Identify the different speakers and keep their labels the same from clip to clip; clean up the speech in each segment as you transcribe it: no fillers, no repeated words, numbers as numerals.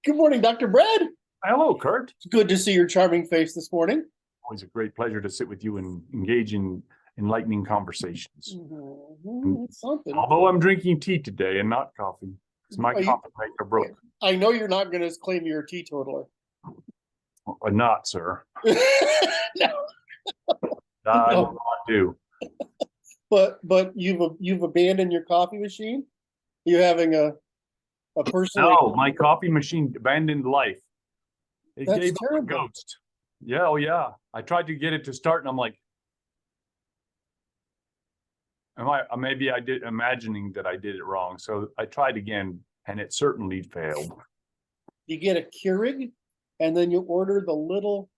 Speaker 1: Good morning, Dr. Brad.
Speaker 2: Hello, Kurt.
Speaker 1: It's good to see your charming face this morning.
Speaker 2: Always a great pleasure to sit with you and engage in enlightening conversations.
Speaker 1: It's something.
Speaker 2: Although I'm drinking tea today and not coffee, because my coffee maker broke.
Speaker 1: I know you're not going to claim you're a teetotaler.
Speaker 2: Not, sir.
Speaker 1: No.
Speaker 2: I will not do.
Speaker 1: But you've abandoned your coffee machine? You're having a personal.
Speaker 2: No, my coffee machine abandoned life. It
Speaker 1: That's
Speaker 2: gave
Speaker 1: terrible.
Speaker 2: up a ghost. Yeah, oh yeah. I tried to get it to start, and I'm like, maybe I did, imagining that I did it wrong. So I tried again, and it certainly failed.
Speaker 1: You get a Keurig, and then you order the little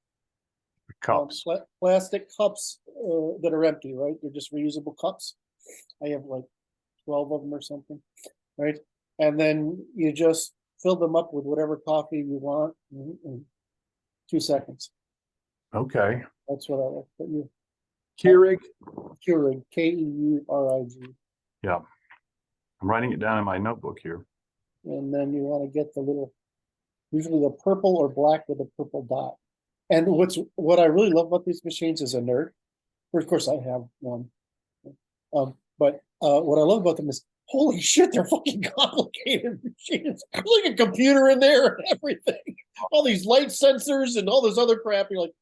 Speaker 2: cups,
Speaker 1: plastic cups that are empty, right? They're just reusable cups. I have like 12 of them or something, right? And then you just fill them up with whatever coffee you want in 2 seconds.
Speaker 2: Okay.
Speaker 1: That's what I like. But you
Speaker 2: Keurig.
Speaker 1: Keurig, Keurig.
Speaker 2: Yeah. I'm writing it down in my notebook here.
Speaker 1: And then you want to get the little, usually the purple or black with a purple dot. And what I really love about these machines as a nerd, of course I have one. But what I love about them is, holy shit, they're fucking complicated machines. There's like a computer in there and everything. All these light sensors and all this other crap. You're like,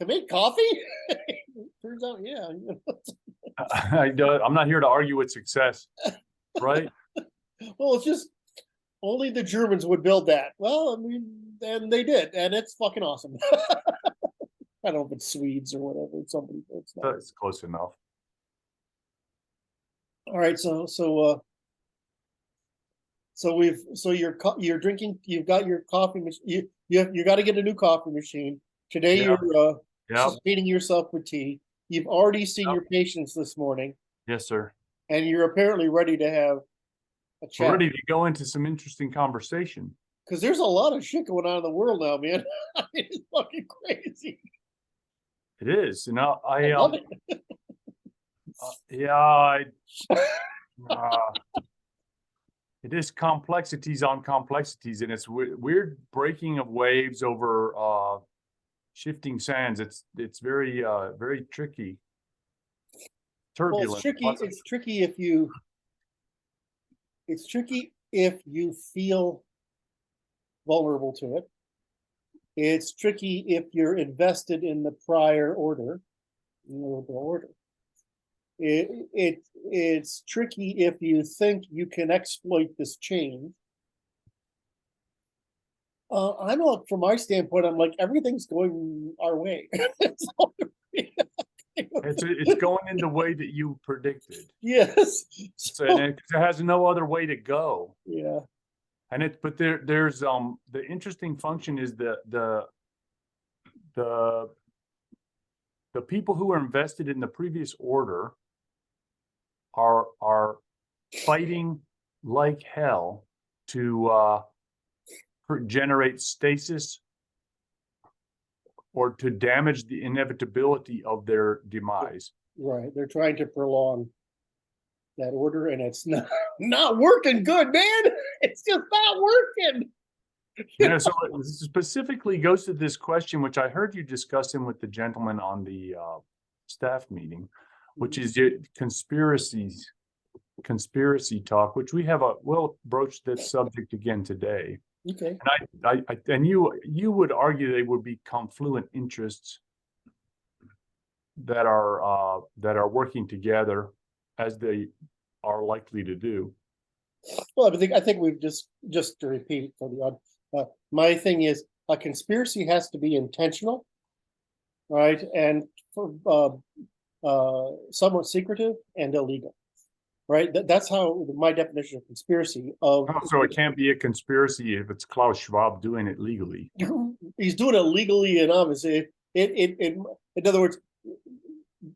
Speaker 1: to make coffee? Turns out, yeah.
Speaker 2: I'm not here to argue with success, right?
Speaker 1: Well, it's just only the Germans would build that. Well, I mean, and they did, and it's fucking awesome. I don't know if it's Swedes or whatever. Somebody, it's not.
Speaker 2: It's close enough.
Speaker 1: All right, so you're drinking. You've got your coffee machine. You got to get a new coffee machine today.
Speaker 2: Yeah.
Speaker 1: You're feeding yourself with tea. You've already seen your patients this morning.
Speaker 2: Yes, sir.
Speaker 1: And you're apparently ready to have a chat.
Speaker 2: We're ready to go into some interesting conversation.
Speaker 1: Because there's a lot of shit going on in the world now, man. It's fucking crazy.
Speaker 2: It is. I
Speaker 1: love it.
Speaker 2: It is complexities on complexities, and it's weird breaking of waves over shifting sands. It's very very tricky, turbulent.
Speaker 1: Well, it's tricky if you feel vulnerable to it. It's tricky if you're invested in the prior order, It's tricky if you think you can exploit this change. I know from my standpoint, I'm like, everything's going our way.
Speaker 2: It's going in the way that you predicted.
Speaker 1: Yes.
Speaker 2: So it has no other way to go.
Speaker 1: Yeah.
Speaker 2: But there's the interesting function is the people who are invested in the previous order are fighting like hell to generate stasis or to damage the inevitability of their demise.
Speaker 1: Right. They're trying to prolong that order, and it's not working good, man. It's just not working.
Speaker 2: So it specifically goes to this question, which I heard you discussing with the gentleman on the staff meeting, which is conspiracy talk, which we'll broach this subject again today.
Speaker 1: Okay.
Speaker 2: And you would argue they would be confluent interests that are working together, as they are likely to do.
Speaker 1: Well, I think we've just to repeat for the odd. My thing is, a conspiracy has to be intentional, right, and somewhat secretive and illegal, right? That's how my definition of conspiracy of.
Speaker 2: So it can't be a conspiracy if it's Klaus Schwab doing it legally.
Speaker 1: He's doing it legally, and obviously, in other words,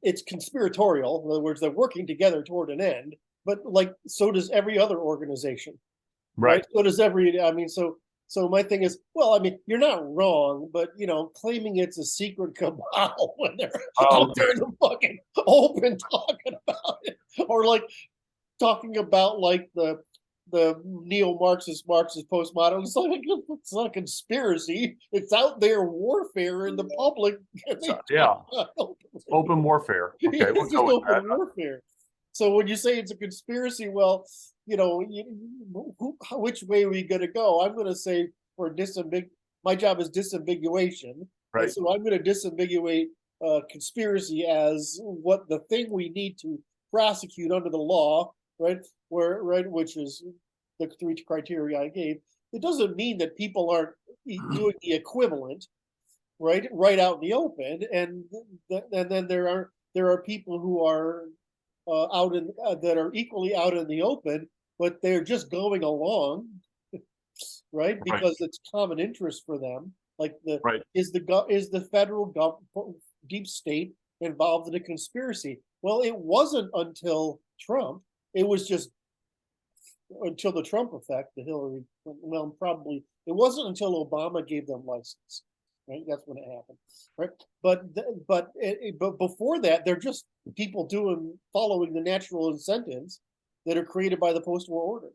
Speaker 1: it's conspiratorial. In other words, they're working together toward an end. But like, so does every other organization, right? So does So my thing is, well, I mean, you're not wrong, but claiming it's a secret cabal when they're out there in the fucking open talking about it, or like talking about like the the neo-Marxist, postmodern. It's not a conspiracy. It's out there warfare in the public.
Speaker 2: Yeah, open warfare. Okay, we'll
Speaker 1: It's just
Speaker 2: go with
Speaker 1: open
Speaker 2: that.
Speaker 1: warfare. So when you say it's a conspiracy, well, which way are we going to go? I'm going to say for my job is disambiguation.
Speaker 2: Right.
Speaker 1: And so I'm going to disambiguate conspiracy as what the thing we need to prosecute under the law, right? Which is the 3 criteria I gave. It doesn't mean that people aren't doing the equivalent, right out in the open, and then there are people who are out in that are equally out in the open, but they're just going along, right? Because it's common interest for them. Like
Speaker 2: Right.
Speaker 1: Is the federal deep state involved in a conspiracy? Well, it wasn't until Trump. It was just until the Trump effect, the Hillary. Well, probably it wasn't until Obama gave them license. Right, that's when it happened. Right, but before that, they're just people following the natural incentives that are created by the post-war order.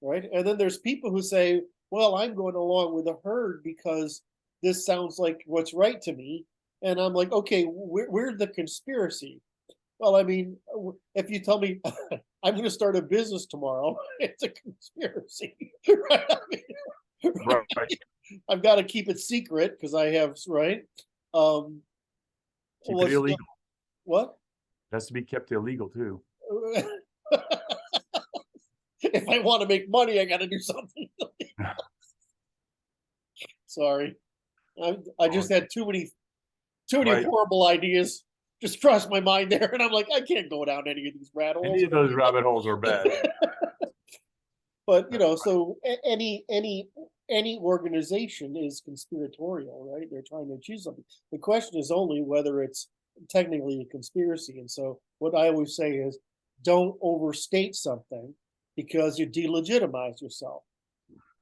Speaker 1: Right, and then there's people who say, "Well, I'm going along with the herd because this sounds like what's right to me," and I'm like, "Okay, where's the conspiracy?" Well, I mean, if you tell me I'm going to start a business tomorrow, it's a conspiracy, right? I mean,
Speaker 2: Right.
Speaker 1: I've got to keep it secret because I have right.
Speaker 2: Keep it illegal.
Speaker 1: What?
Speaker 2: It has to be kept illegal too.
Speaker 1: If I want to make money, I got to do something. Sorry, I just had too many horrible ideas just crossed my mind there, and I'm like, I can't go down any of these rabbit holes.
Speaker 2: Any of those rabbit holes are bad.
Speaker 1: But so any organization is conspiratorial, right? They're trying to achieve something. The question is only whether it's technically a conspiracy. And so what I always say is, don't overstate something because you delegitimize yourself.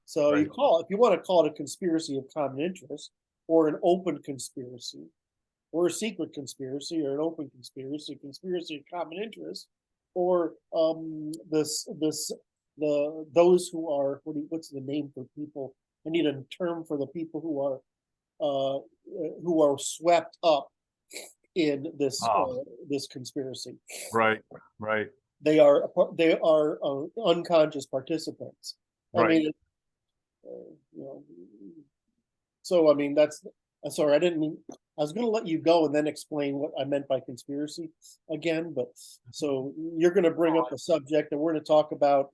Speaker 1: So
Speaker 2: Right.
Speaker 1: if you want to call it a conspiracy of common interest, or an open conspiracy, or a secret conspiracy, or an open conspiracy of common interest, or those who are what's the name for people? I need a term for the people who are swept up in this conspiracy.
Speaker 2: Right.
Speaker 1: They are unconscious participants.
Speaker 2: Right.
Speaker 1: I mean, so I mean that's. Sorry, I didn't mean. I was going to let you go and then explain what I meant by conspiracy again, but so you're going to bring up the subject and we're going to talk about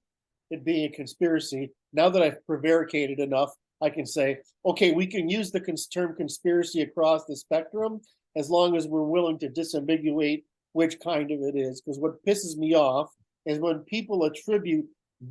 Speaker 1: it being a conspiracy. Now that I've prevaricated enough, I can say, okay, we can use the term conspiracy across the spectrum as long as we're willing to disambiguate which kind of it is. Because what pisses me off is when people attribute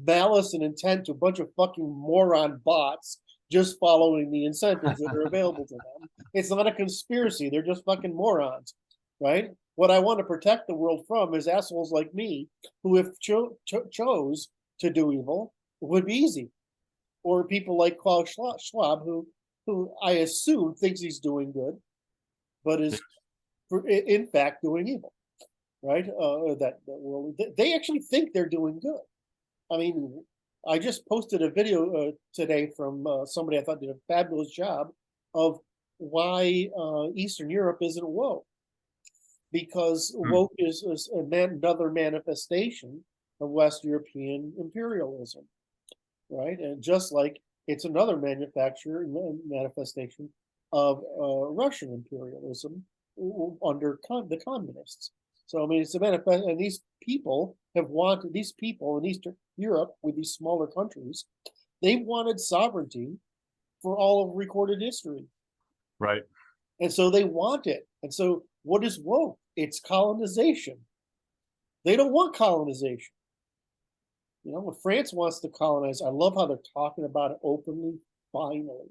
Speaker 1: malice and intent to a bunch of fucking moron bots just following the incentives that are available to them. It's not a conspiracy. They're just fucking morons, right? What I want to protect the world from is assholes like me who, if chose to do evil, it would be easy. Or people like Klaus Schwab, who I assume thinks he's doing good, but is in fact doing evil, right? They actually think they're doing good. I mean, I just posted a video today from somebody I thought did a fabulous job of why Eastern Europe isn't woke. Because woke is another manifestation of West European imperialism, right? And just like it's another manifestation of Russian imperialism under the communists. So I mean, it's a manifest, and these people in Eastern Europe with these smaller countries, they wanted sovereignty for all of recorded history.
Speaker 2: Right.
Speaker 1: And so they want it. And so what is woke? It's colonization. They don't want colonization. When France wants to colonize, I love how they're talking about it openly, finally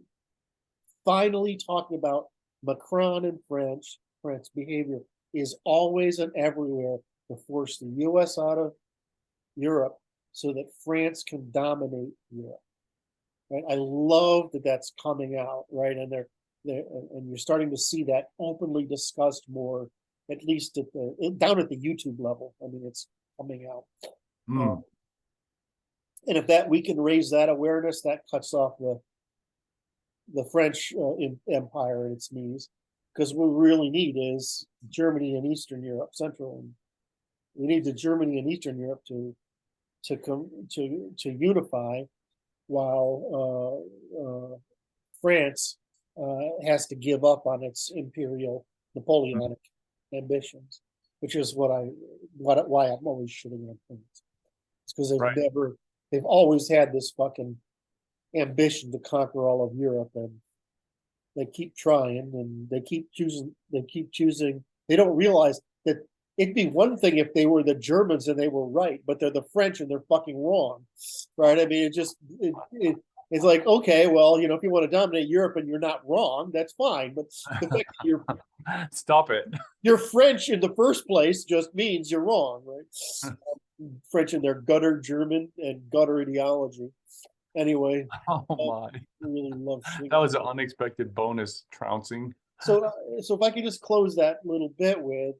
Speaker 1: talking about Macron and France behavior is always and everywhere to force the US out of Europe so that France can dominate Europe. Right? I love that that's coming out, right? And and you're starting to see that openly discussed more, at least down at the YouTube level. I mean, it's coming out. And if that we can raise that awareness, that cuts off the French Empire at its knees, because what we really need is Germany and Eastern Europe, Central, and we need the Germany and Eastern Europe to unify, while France has to give up on its imperial Napoleonic ambitions, which is why I'm always shitting on France. It's because they've always had this fucking ambition to conquer all of Europe, and they keep trying, and they keep choosing. They don't realize that it'd be one thing if they were the Germans and they were right, but they're the French and they're fucking wrong, right? I mean, it's like, okay, well, if you want to dominate Europe and you're not wrong, that's fine. But the fact that
Speaker 2: stop it.
Speaker 1: You're French in the first place just means you're wrong, right? French in their gutter German and gutter ideology. Anyway,
Speaker 2: oh my,
Speaker 1: really love
Speaker 2: that was an unexpected bonus trouncing.
Speaker 1: So if I could just close that little bit with,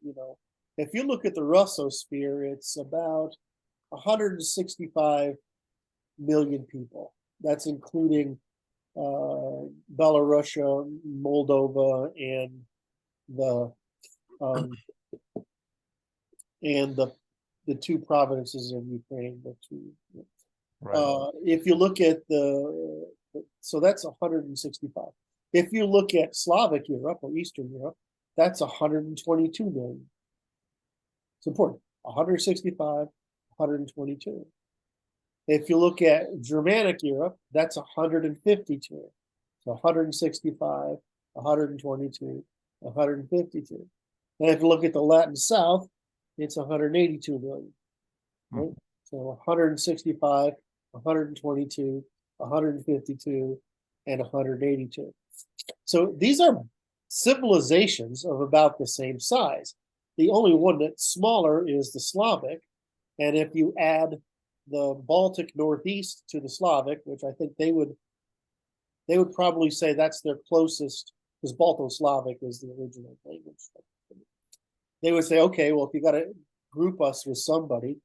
Speaker 1: if you look at the Russosphere, it's about 165 million people. That's including Belarusia, Moldova, and the two provinces of Ukraine.
Speaker 2: Right.
Speaker 1: If you look at so that's 165. If you look at Slavic Europe or Eastern Europe, that's 122 million. It's important. 165, 122. If you look at Germanic Europe, that's 152. So 165, 122, 152. And if you look at the Latin South, it's 182 million. Right? So 165, 122, 152, and 182. So these are civilizations of about the same size. The only one that's smaller is the Slavic. And if you add the Baltic Northeast to the Slavic, which I think they would probably say that's their closest, because Balto-Slavic is the original language. They would say, okay, well, if you got to group us with somebody,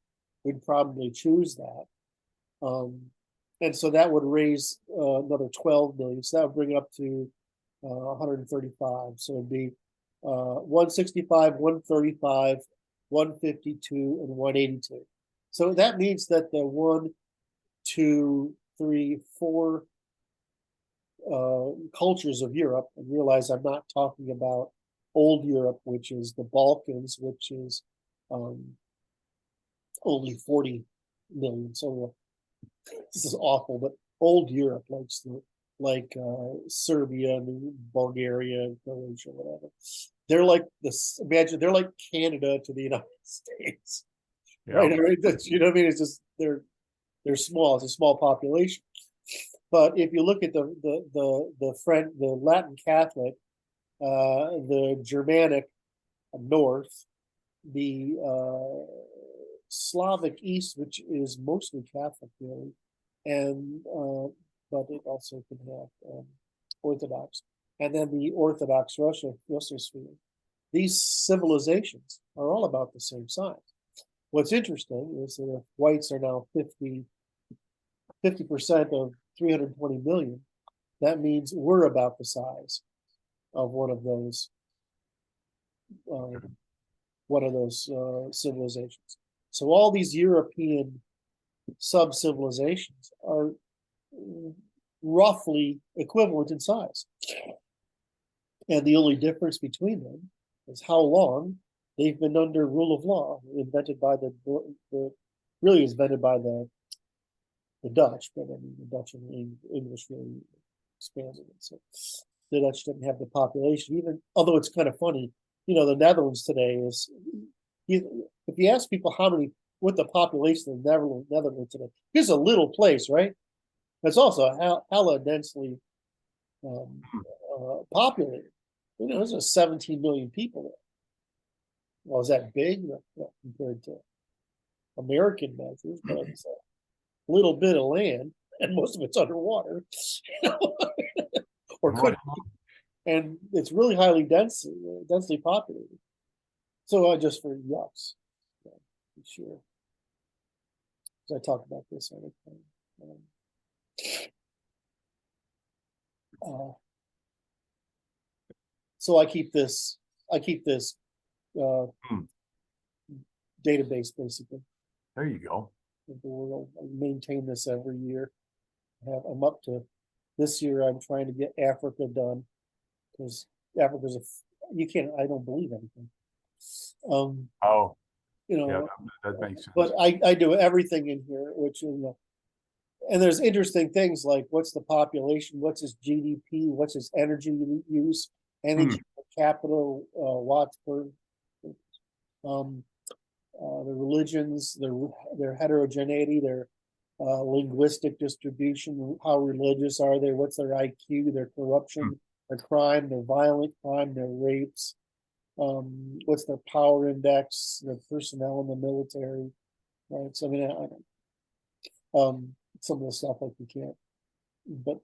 Speaker 1: we'd probably choose that. And so that would raise another 12 million. So that would bring it up to 135. So it'd be 165, 135, 152, and 182. So that means that the 1, 2, 3, 4 cultures of Europe, and realize I'm not talking about old Europe, which is the Balkans, which is only 40 million. So this is awful, but old Europe, like Serbia and Bulgaria and Croatia, whatever. They're like this. Imagine they're like Canada to the United States, right? I mean, that's, what I mean. It's just they're small. It's a small population. But if you look at the Latin Catholic, the Germanic North, the Slavic East, which is mostly Catholic, really, and but it also can have Orthodox, and then the Orthodox Russosphere. These civilizations are all about the same size. What's interesting is that if whites are now 50% of 320 million, that means we're about the size of one of those civilizations. So all these European sub-civilizations are roughly equivalent in size. And the only difference between them is how long they've been under rule of law, invented by the Dutch, but I mean the Dutch and English really expanded it. So the Dutch didn't have the population, even although it's kind of funny. The Netherlands today is, if you ask people what the population of the Netherlands today, here's a little place, right? It's also hella densely populated. There's 17 million people there. Well, is that big? No, compared to American measures, but it's a little bit of land, and most of it's underwater, or could be. And it's really highly densely populated. So just for yucks, sure. 'cause I talk about this all the time. So I keep this uh,
Speaker 2: Hmm.
Speaker 1: database basically
Speaker 2: There you go.
Speaker 1: of the world. I maintain this every year. I'm up to this year. I'm trying to get Africa done because Africa's you can't. I don't believe anything.
Speaker 2: Oh,
Speaker 1: You
Speaker 2: yeah,
Speaker 1: know,
Speaker 2: that makes sense.
Speaker 1: but I do everything in here, which and there's interesting things like what's the population, what's his GDP, what's his energy use, energy per capita, watts per, um, the religions, their heterogeneity, their linguistic distribution, how religious are they, what's their IQ, their corruption, their crime, their violent crime, their rapes, what's their power index, their personnel in the military, right? So I mean, some of the stuff like you can't, but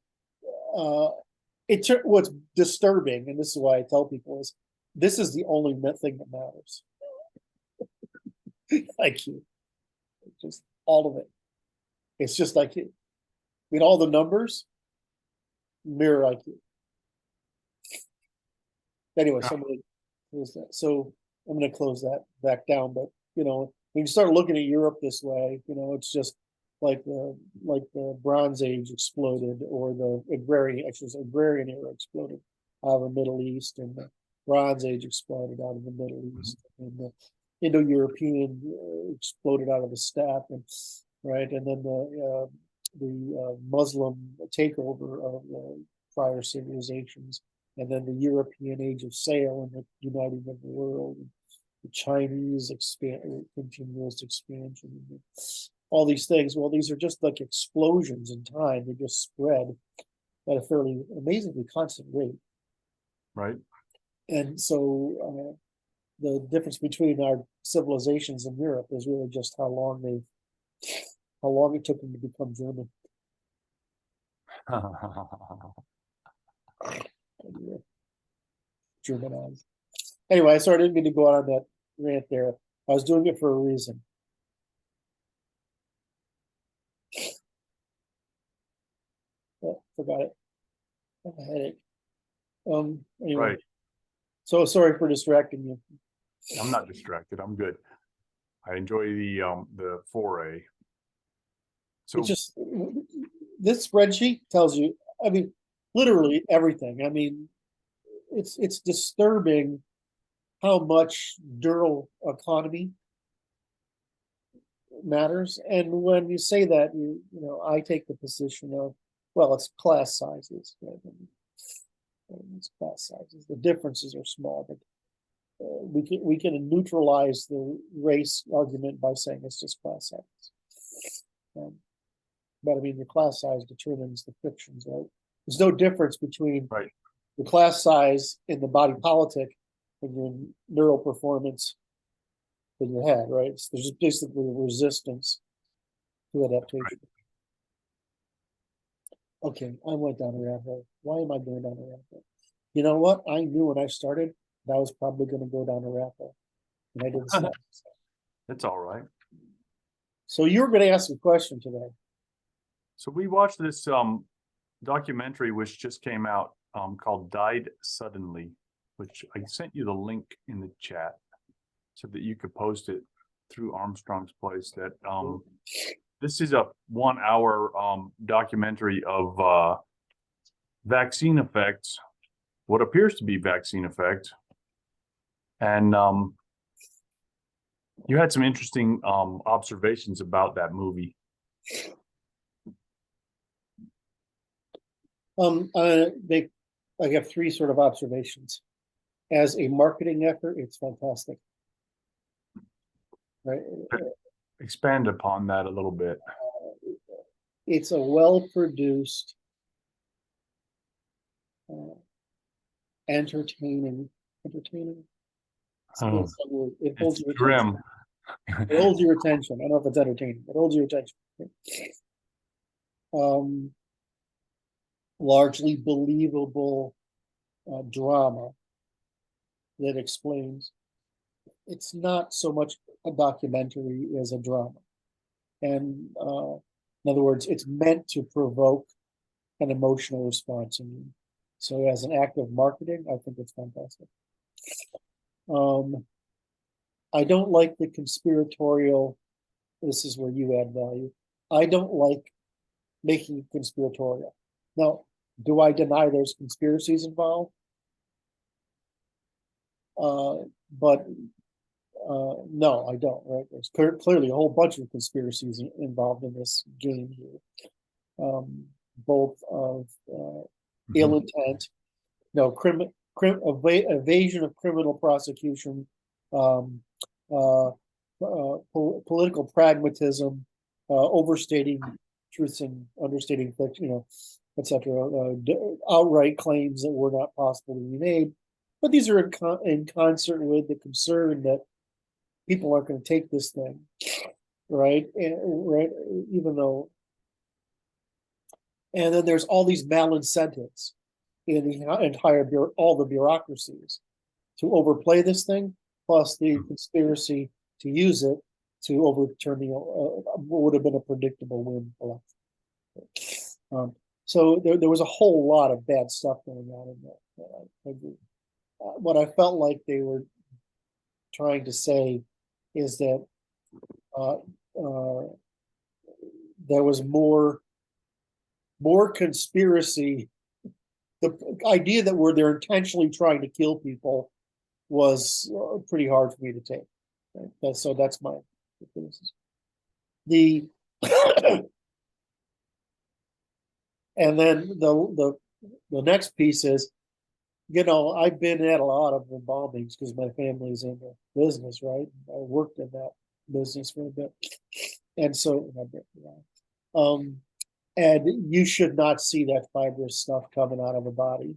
Speaker 1: what's disturbing, and this is why I tell people is this is the only thing that matters. IQ, just all of it. It's just IQ. I mean, all the numbers mirror IQ. Anyway, so I'm going to close that back down. But when you start looking at Europe this way, it's just like the Bronze Age exploded, or the agrarian era exploded out of the Middle East, and the Bronze Age exploded out of the Middle East, and the Indo-European exploded out of the steppe, and right, and then the Muslim takeover of prior civilizations, and then the European age of sail and the uniting of the world, and the Chinese continuous expansion, and all these things. Well, these are just like explosions in time. They just spread at a fairly amazingly constant rate.
Speaker 2: Right.
Speaker 1: And so the difference between our civilizations in Europe is really just how long it took them to become German. Germanized. Anyway, I didn't mean to go out on that rant there. I was doing it for a reason. Oh, forgot it. I have a headache. Anyway.
Speaker 2: Right.
Speaker 1: So sorry for distracting you.
Speaker 2: I'm not distracted. I'm good. I enjoy the foray. So
Speaker 1: It's just this spreadsheet tells you, I mean, literally everything. I mean, it's disturbing how much dural economy matters. And when you say that, I take the position of, well, it's class sizes. Right? It's class sizes. The differences are small, but we can neutralize the race argument by saying it's just class sizes. But I mean, the class size determines the frictions, right? There's no difference between the class size in the body politic and your neural performance in your head, right? So there's just basically a resistance to adaptation. Right. Okay, I went down a rabbit hole. Why am I going down a rabbit hole? You know what? I knew when I started that I was probably going to go down a rabbit hole, and I didn't stop.
Speaker 2: That's all right.
Speaker 1: So you were going to ask a question today.
Speaker 2: So we watched this documentary which just came out called Died Suddenly, which I sent you the link in the chat so that you could post it through Armstrong's Place. That this is a 1 hour documentary of vaccine effects, what appears to be vaccine effects. And you had some interesting observations about that movie.
Speaker 1: I have three sort of observations. As a marketing effort, it's fantastic. Right?
Speaker 2: Expand upon that a little bit.
Speaker 1: It's a well-produced, entertaining.
Speaker 2: Oh,
Speaker 1: it holds your
Speaker 2: grim.
Speaker 1: attention. It holds your attention. I don't know if it's entertaining. It holds your attention. Largely believable drama that explains. It's not so much a documentary as a drama. And in other words, it's meant to provoke an emotional response in you. So as an act of marketing, I think it's fantastic. I don't like the conspiratorial. This is where you add value. I don't like making it conspiratorial. Now, do I deny there's conspiracies involved? But no, I don't. Right? There's clearly a whole bunch of conspiracies involved in this game here, both of ill intent, no, evasion of criminal prosecution, political pragmatism, overstating truths and understating fiction, etc. Outright claims that were not possible to be made. But these are in concert with the concern that people aren't going to take this thing, right? Right, even though. And then there's all these malincentives in the entire all the bureaucracies to overplay this thing, plus the conspiracy to use it to overturn the what would have been a predictable win election. So there was a whole lot of bad stuff going on in there. I agree. What I felt like they were trying to say is that there was more conspiracy. The idea that they're intentionally trying to kill people was pretty hard for me to take. Right? So that's my criticism. And then the next piece is, I've been at a lot of bombings because my family's in the business, right? I worked in that business for a bit, and so and you should not see that fibrous stuff coming out of a body.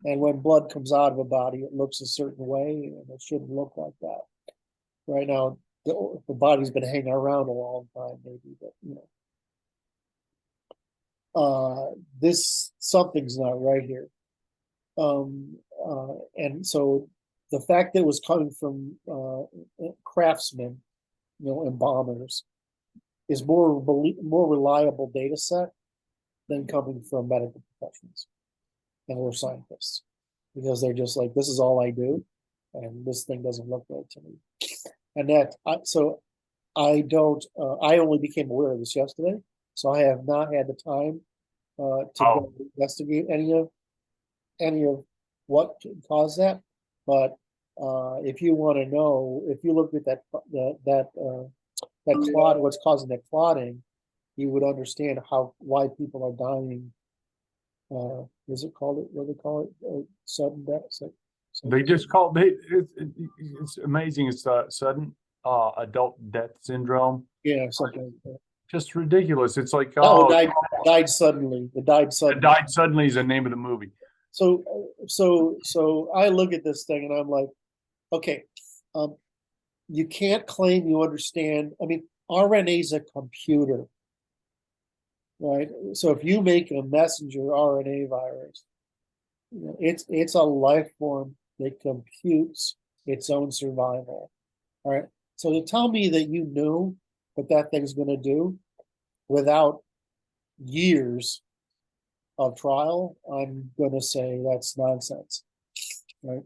Speaker 1: And when blood comes out of a body, it looks a certain way, and it shouldn't look like that. Right now, the body's been hanging around a long time, maybe, but this something's not right here. And so the fact that it was coming from craftsmen, embalmers, is more reliable data set than coming from medical professionals and or scientists, because they're just like, this is all I do, and this thing doesn't look right to me. And so I don't. I only became aware of this yesterday, so I have not had the time to go investigate any of what caused that. But if you want to know, if you look at that clot, what's causing that clotting, you would understand why people are dying. Is it called it? What do they call it? Sudden death.
Speaker 2: They just call it's amazing. It's sudden adult death syndrome.
Speaker 1: Yeah, something like that.
Speaker 2: Just ridiculous. It's like
Speaker 1: died suddenly. Died
Speaker 2: suddenly is the name of the movie.
Speaker 1: So I look at this thing and I'm like, okay, you can't claim you understand. I mean, RNA is a computer, right? So if you make a messenger RNA virus, it's a life form that computes its own survival. All right. So to tell me that you knew what that thing's going to do without years of trial, I'm going to say that's nonsense, right?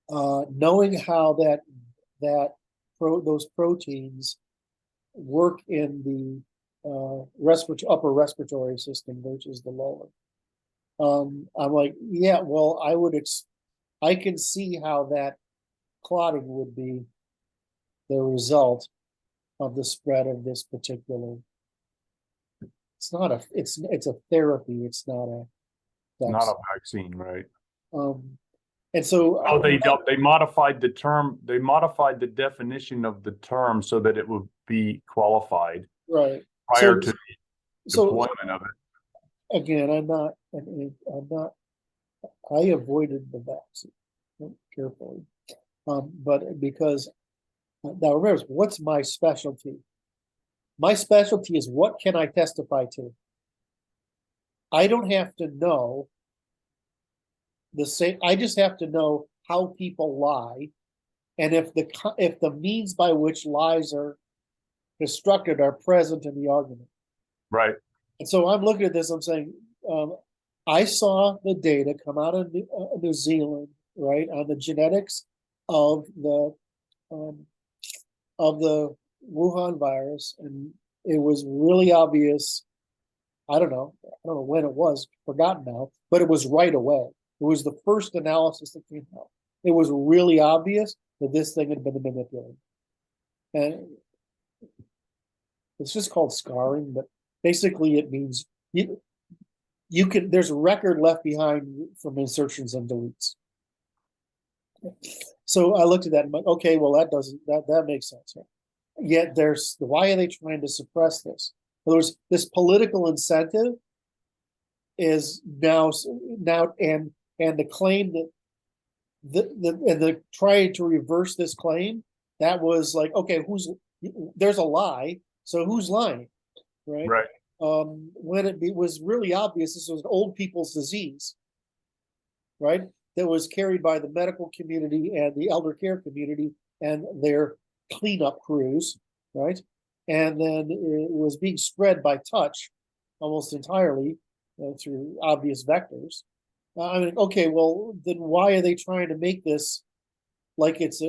Speaker 1: Knowing how those proteins work in the upper respiratory system versus the lower. I'm like, yeah, well, I can see how that clotting would be the result of the spread of this particular. It's a therapy. It's not a vaccine.
Speaker 2: Not a vaccine, right?
Speaker 1: And so
Speaker 2: they modified the term. They modified the definition of the term so that it would be qualified,
Speaker 1: right,
Speaker 2: prior to the deployment of it.
Speaker 1: Again, I avoided the vaccine carefully, but because now remember, what's my specialty? My specialty is, what can I testify to? I don't have to know the same. I just have to know how people lie, and if the means by which lies are constructed are present in the argument.
Speaker 2: Right.
Speaker 1: And so I'm looking at this, I'm saying, I saw the data come out of New Zealand, right, on the genetics of the Wuhan virus, and it was really obvious. I don't know when it was, forgotten now, but it was right away. It was the first analysis that came out. It was really obvious that this thing had been manipulated. And it's just called scarring, but basically it means you can, there's a record left behind from insertions and deletes. So I looked at that and I'm like, okay, well, that makes sense. Right? Yet why are they trying to suppress this? In other words, this political incentive is now and the claim that the trying to reverse this claim, that was like, okay, there's a lie, so who's lying, right?
Speaker 2: Right.
Speaker 1: When it was really obvious this was an old people's disease, right? That was carried by the medical community and the elder care community and their cleanup crews, right? And then it was being spread by touch almost entirely through obvious vectors. I mean, okay, well, then why are they trying to make this like it's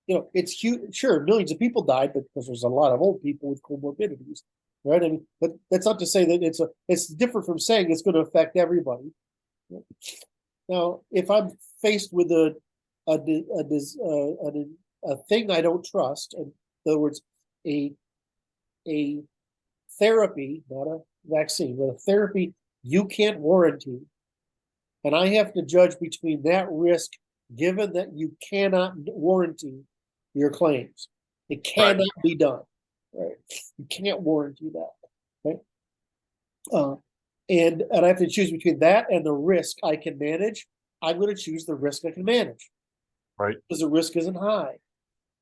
Speaker 1: it's huge? Sure, millions of people died, but because there's a lot of old people with comorbidities, right? I mean, but that's not to say that it's different from saying it's going to affect everybody. Now, if I'm faced with a thing I don't trust, in other words, a therapy, not a vaccine, but a therapy you can't warranty, and I have to judge between that risk, given that you cannot warranty your claims. It cannot be done. Right? You can't warranty that. Right? And I have to choose between that and the risk I can manage. I'm going to choose the risk I can manage.
Speaker 2: Right.
Speaker 1: Because the risk isn't high.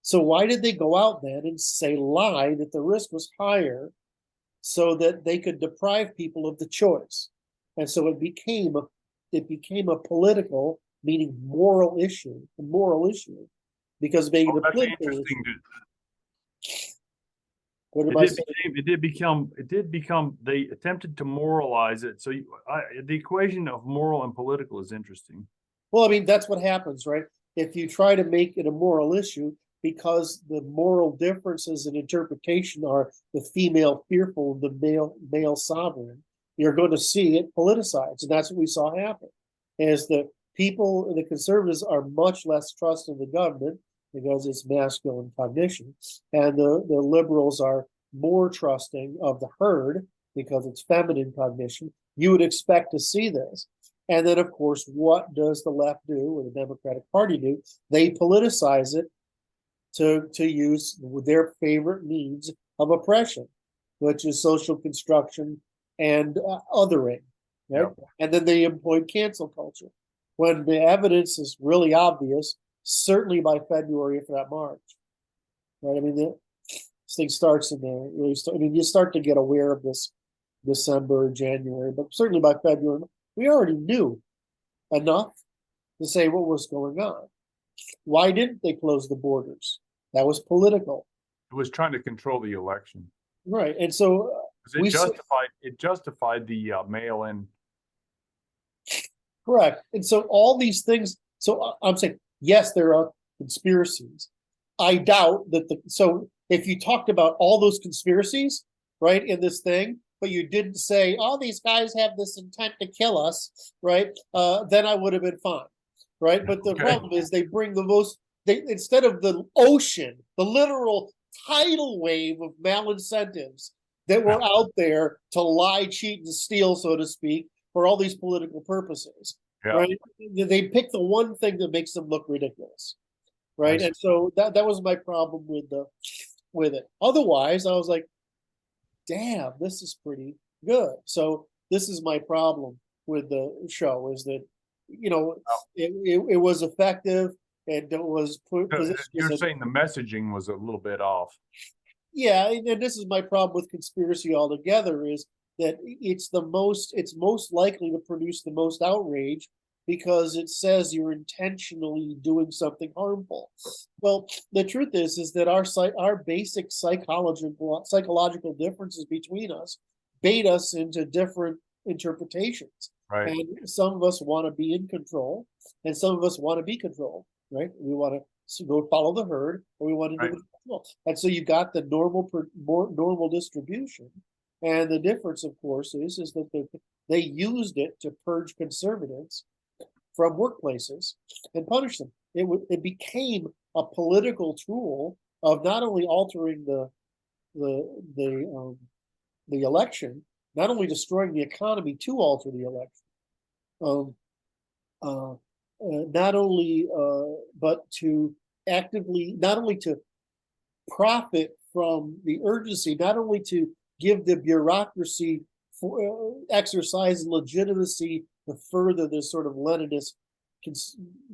Speaker 1: So why did they go out then and lie that the risk was higher so that they could deprive people of the choice? And so it became a political, meaning moral issue, because they
Speaker 2: Oh, that's interesting.
Speaker 1: What am
Speaker 2: It
Speaker 1: I
Speaker 2: did,
Speaker 1: saying?
Speaker 2: it did become, they attempted to moralize it. So the equation of moral and political is interesting.
Speaker 1: Well, I mean, that's what happens, right? If you try to make it a moral issue, because the moral differences in interpretation are the female fearful of the male sovereign, you're going to see it politicized. And that's what we saw happen. As the conservatives are much less trusting the government because it's masculine cognition, and the liberals are more trusting of the herd because it's feminine cognition. You would expect to see this. And then, of course, what does the left do, or the Democratic Party do? They politicize it to use their favorite means of oppression, which is social construction and othering, right? Yep. And then they employ cancel culture when the evidence is really obvious, certainly by February, if not March, right? I mean, this thing starts in there. Really you start to get aware of this December, January, but certainly by February, we already knew enough to say what was going on. Why didn't they close the borders? That was political.
Speaker 2: It was trying to control the election.
Speaker 1: Right. And so
Speaker 2: it justified the mail-in.
Speaker 1: Correct. And so all these things, so I'm saying, yes, there are conspiracies. I doubt that so if you talked about all those conspiracies, right, in this thing, but you didn't say, oh, these guys have this intent to kill us, right, then I would have been fine, right? But the problem is they bring instead of the ocean, the literal tidal wave of malincentives that were out there to lie, cheat, and steal, so to speak, for all these political purposes, right? They pick the one thing that makes them look ridiculous, right? And so that was my problem with it. Otherwise, I was like, damn, this is pretty good. So this is my problem with the show, is that, it was effective, and it was
Speaker 2: you're saying the messaging was a little bit off.
Speaker 1: Yeah, and this is my problem with conspiracy altogether, is that it's most likely to produce the most outrage because it says you're intentionally doing something harmful. Well, the truth is that our basic psychological differences between us bait us into different interpretations.
Speaker 2: Right.
Speaker 1: And some of us want to be in control, and some of us want to be controlled, right? We want to go follow the herd, or we want to do
Speaker 2: Right.
Speaker 1: control. And so you got the normal distribution. And the difference, of course, is that they used it to purge conservatives from workplaces and punish them. It became a political tool of not only altering the election, not only destroying the economy to alter the election, not only but to actively, not only to profit from the urgency, not only to give the bureaucracy for exercise legitimacy to further this sort of Leninist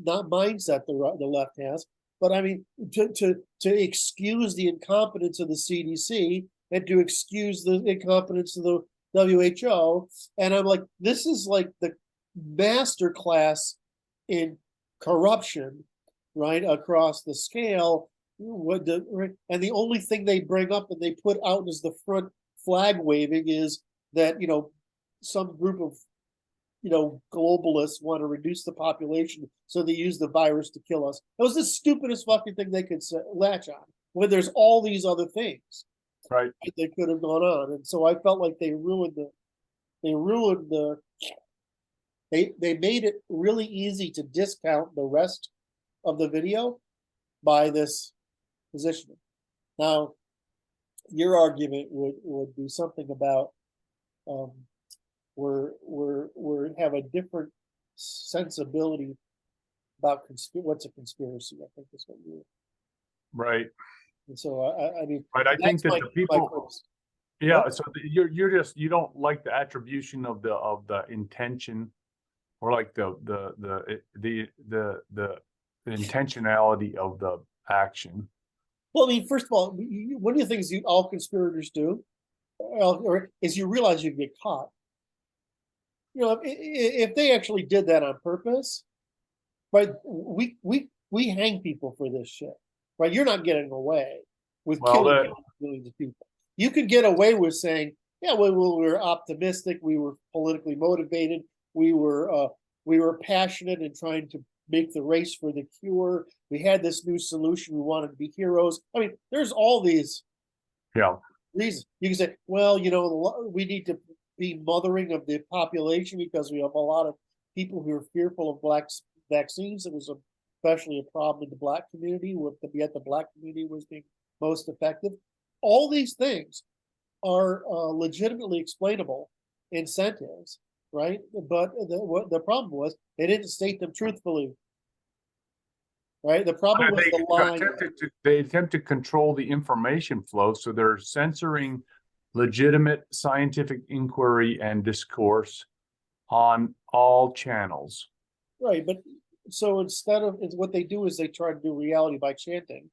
Speaker 1: not mindset the left has, but I mean to excuse the incompetence of the CDC and to excuse the incompetence of the WHO. And I'm like, this is like the master class in corruption, right, across the scale. And the only thing they bring up and they put out as the front flag waving is that, some group of, globalists want to reduce the population, so they use the virus to kill us. It was the stupidest fucking thing they could latch on, when there's all these other things
Speaker 2: Right.
Speaker 1: that could have gone on. And so I felt like they made it really easy to discount the rest of the video by this positioning. Now, your argument would be something about we have a different sensibility about what's a conspiracy. I think is what you.
Speaker 2: Right.
Speaker 1: And so I mean,
Speaker 2: right. I think that the people. Yeah.
Speaker 1: What?
Speaker 2: So you don't like the attribution of the intention, or like the intentionality of the action.
Speaker 1: Well, I mean, first of all, one of the things all conspirators do, is you realize you get caught. If they actually did that on purpose, right? We hang people for this shit, right? You're not getting away with killing millions of people. You could get away with saying, yeah, we were optimistic, we were politically motivated, we were passionate in trying to make the race for the cure. We had this new solution. We wanted to be heroes. I mean, there's all these reasons. You can say, well, we need to be mothering of the population because we have a lot of people who are fearful of vaccines. It was especially a problem in the Black community, yet the Black community was being most effective. All these things are legitimately explainable incentives, right? But the problem was they didn't state them truthfully. Right. The problem was the line.
Speaker 2: They attempt to control the information flow, so they're censoring legitimate scientific inquiry and discourse on all channels.
Speaker 1: Right, but so instead of what they do is they try to do reality by chanting,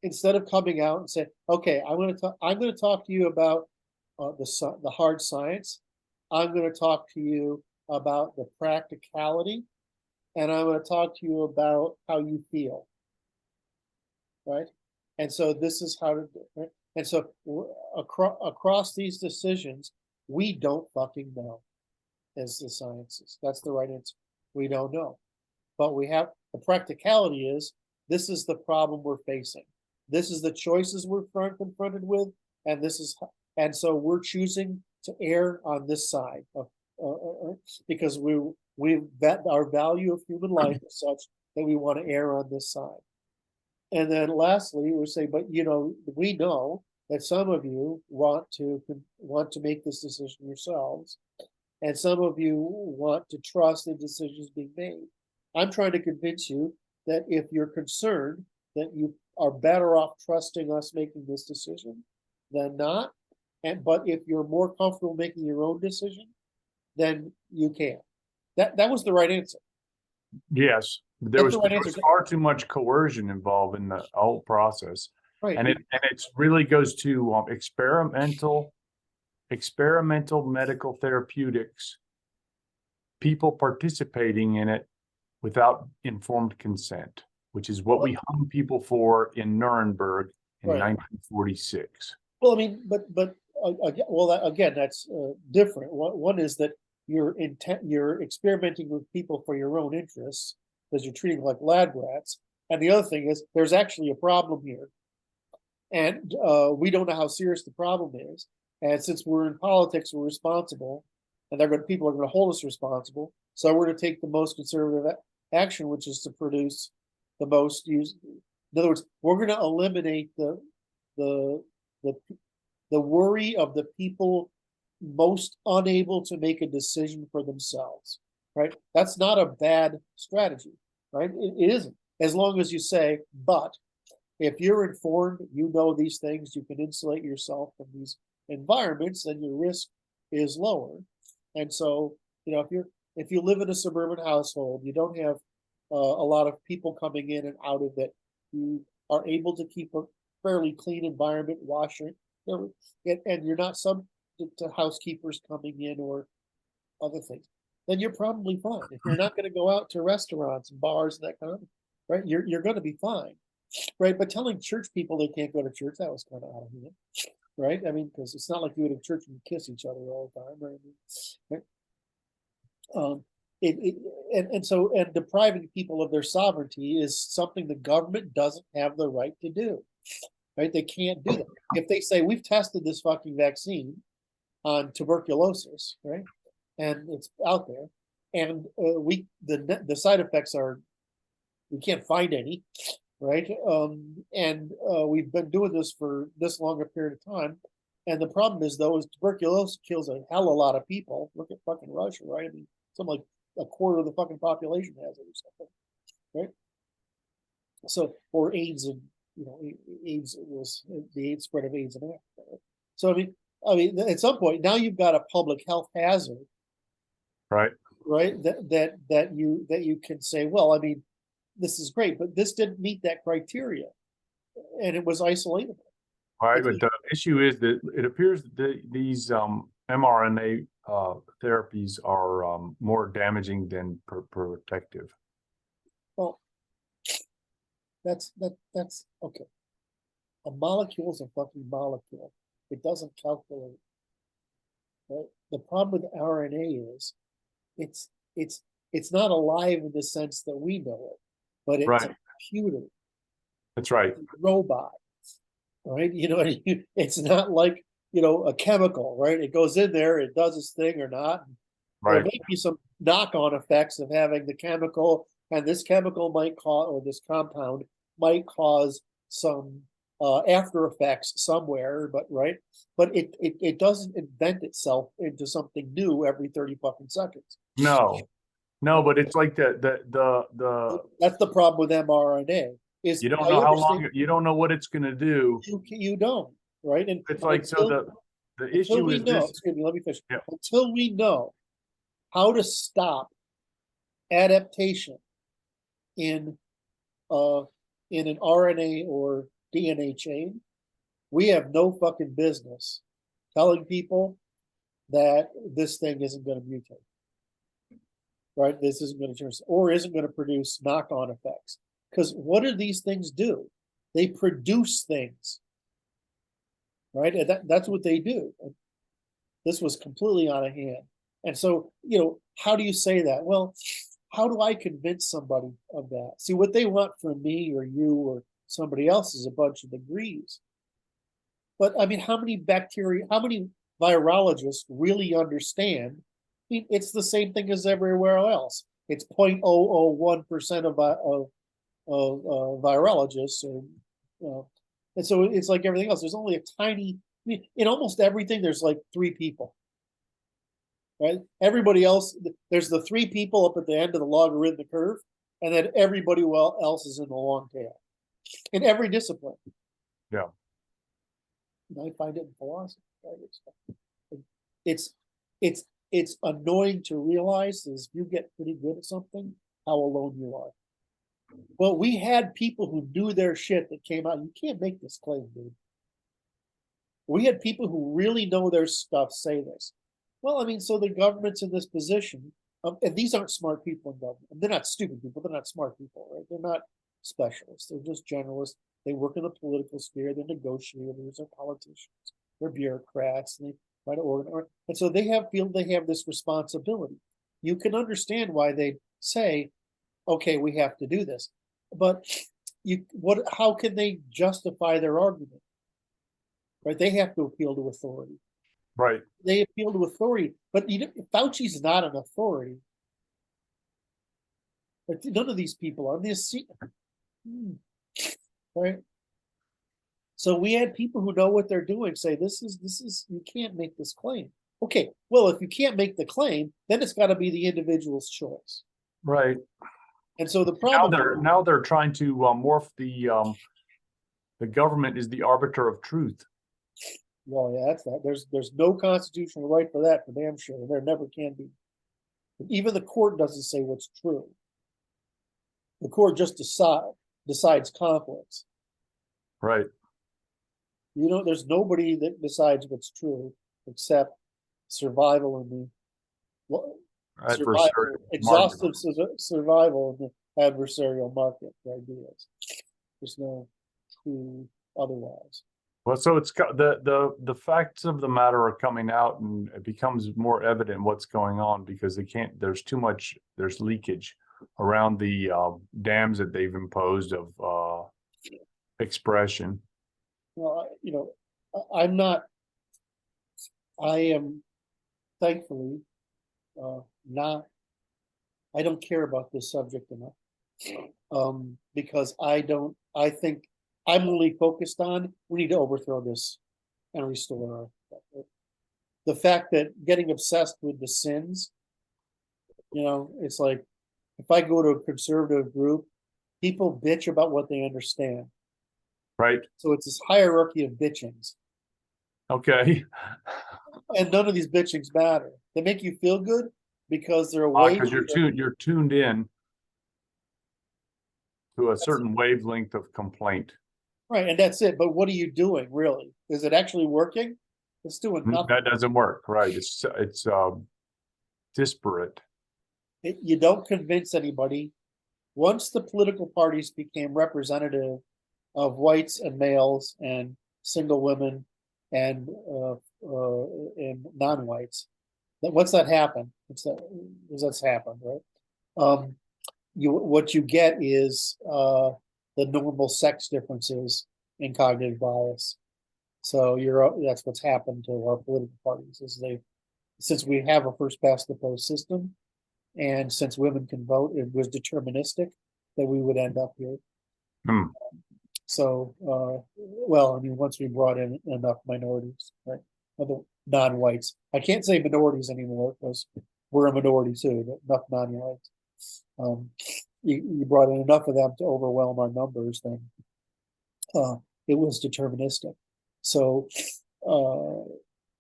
Speaker 1: instead of coming out and say, "Okay, I'm going to talk to you about the hard science. I'm going to talk to you about the practicality. And I'm going to talk to you about how you feel." Right? And so this is how to do it. Right? And so across these decisions, we don't fucking know as the sciences. That's the right answer. We don't know. But we have the practicality is this is the problem we're facing. This is the choices we're confronted with. And so we're choosing to err on this side of because we bet our value of human life is such that we want to err on this side. And then lastly, we say, but we know that some of you want to make this decision yourselves, and some of you want to trust the decisions being made. I'm trying to convince you that if you're concerned, that you are better off trusting us making this decision than not. But if you're more comfortable making your own decision, then you can. That was the right answer.
Speaker 2: Yes, there was far too much coercion involved in the whole process,
Speaker 1: right?
Speaker 2: And it really goes to experimental medical therapeutics people participating in it without informed consent, which is what we hung people for in Nuremberg in
Speaker 1: Right.
Speaker 2: 1946.
Speaker 1: Well, I mean, again, that's different. One is that you're experimenting with people for your own interests because you're treating them like lab rats. And the other thing is there's actually a problem here. And we don't know how serious the problem is. And since we're in politics, we're responsible, and people are going to hold us responsible. So we're going to take the most conservative action, which is to produce the most use. In other words, we're going to eliminate the worry of the people most unable to make a decision for themselves. Right? That's not a bad strategy. Right? It isn't, as long as you say, but if you're informed, you know these things, you can insulate yourself from these environments, then your risk is lower. And so, if you live in a suburban household, you don't have a lot of people coming in and out of it. You are able to keep a fairly clean environment, washing, and you're not subject to housekeepers coming in or other things. Then you're probably fine. If you're not going to go out to restaurants and bars and that kind of thing, right? You're going to be fine. Right, but telling church people they can't go to church, that was kind of out of hand, right? I mean, because it's not like you go to church and kiss each other all the time, right? And depriving people of their sovereignty is something the government doesn't have the right to do, right? They can't do that. If they say we've tested this fucking vaccine on tuberculosis, right, and it's out there, and the side effects are we can't find any. Right. We've been doing this for this long a period of time. And the problem is, though, is tuberculosis kills a hell of a lot of people. Look at fucking Russia, right? I mean, something like a quarter of the fucking population has it or something. Right. So, or AIDS, and AIDS was the AIDS spread of AIDS in Africa. Right? So, I mean, at some point now you've got a public health hazard.
Speaker 2: Right.
Speaker 1: Right. That you can say, well, I mean, this is great, but this didn't meet that criteria, and it was isolatable.
Speaker 2: Right, but the issue is that it appears that these mRNA therapies are more damaging than protective.
Speaker 1: Well, that's okay. A molecule is a fucking molecule. It doesn't calculate. Right? The problem with RNA is it's not alive in the sense that we know it, but it's a computer.
Speaker 2: That's right.
Speaker 1: It's a robot. Right? It's not like, a chemical, right? It goes in there, it does its thing or not.
Speaker 2: Right.
Speaker 1: There may be some knock-on effects of having the chemical, and this chemical might cause, or this compound might cause some after effects somewhere, but it doesn't invent itself into something new every 30 fucking seconds.
Speaker 2: No, but it's like the
Speaker 1: that's the problem with mRNA. Is
Speaker 2: you don't know how long, you don't know what it's going to do.
Speaker 1: You don't, right? And
Speaker 2: it's like, so the issue is this.
Speaker 1: Excuse me, let me finish.
Speaker 2: Yeah.
Speaker 1: Until we know how to stop adaptation in an RNA or DNA chain, we have no fucking business telling people that this thing isn't going to mutate. Right? This isn't going to change, or isn't going to produce knock-on effects. Because what do these things do? They produce things. Right? And that's what they do. This was completely out of hand. And so, how do you say that? Well, how do I convince somebody of that? See, what they want from me or you or somebody else is a bunch of degrees. But I mean, how many virologists really understand? I mean, it's the same thing as everywhere else. It's 0.001% of virologists, and so it's like everything else. There's only a tiny, in almost everything, there's like 3 people. Right? Everybody else, there's the 3 people up at the end of the logarithmic curve, and then everybody else is in the long tail. In every discipline.
Speaker 2: Yeah.
Speaker 1: I find it in philosophy. Right? It's annoying to realize is you get pretty good at something, how alone you are. Well, we had people who knew their shit that came out. You can't make this claim, dude. We had people who really know their stuff say this. Well, I mean, so the government's in this position And these aren't smart people in government. They're not stupid people. They're not smart people, right? They're not specialists. They're just generalists. They work in the political sphere. They're negotiators. They're politicians. They're bureaucrats. And they try to organize. And so feel they have this responsibility. You can understand why they say, okay, we have to do this. But how can they justify their argument? Right? They have to appeal to authority.
Speaker 2: Right.
Speaker 1: They appeal to authority, but Fauci's not an authority. None of these people are. Right? So we had people who know what they're doing say, this is, you can't make this claim. Okay, well, if you can't make the claim, then it's got to be the individual's choice.
Speaker 2: Right.
Speaker 1: And so the problem
Speaker 2: now they're trying to morph the government is the arbiter of truth.
Speaker 1: Well, yeah, that's that. There's no constitutional right for that, for damn sure. There never can be. Even the court doesn't say what's true. The court just decides conflicts.
Speaker 2: Right.
Speaker 1: There's nobody that decides what's true except survival in the exhaustive survival in the adversarial market for ideas. There's no true otherwise.
Speaker 2: Well, so it's the facts of the matter are coming out, and it becomes more evident what's going on because there's leakage around the dams that they've imposed of expression.
Speaker 1: Well, I am thankfully I don't care about this subject enough because I think I'm really focused on, we need to overthrow this and restore the fact that getting obsessed with the sins, it's like, if I go to a conservative group, people bitch about what they understand.
Speaker 2: Right.
Speaker 1: So it's this hierarchy of bitchings.
Speaker 2: Okay.
Speaker 1: And none of these bitchings matter. They make you feel good because they're a way.
Speaker 2: Because you're tuned in to a certain wavelength of complaint.
Speaker 1: Right, and that's it. But what are you doing, really? Is it actually working? It's doing nothing.
Speaker 2: That doesn't work, right? It's disparate.
Speaker 1: You don't convince anybody. Once the political parties became representative of whites and males and single women and non-whites, once that happened, that's happened, right? What you get is the normal sex differences in cognitive bias. So that's what's happened to our political parties is since we have a first past the post system, and since women can vote, it was deterministic that we would end up here. So, once we brought in enough minorities, right, other non-whites. I can't say minorities anymore because we're a minority too, but enough non-whites. You brought in enough of them to overwhelm our numbers, then it was deterministic. So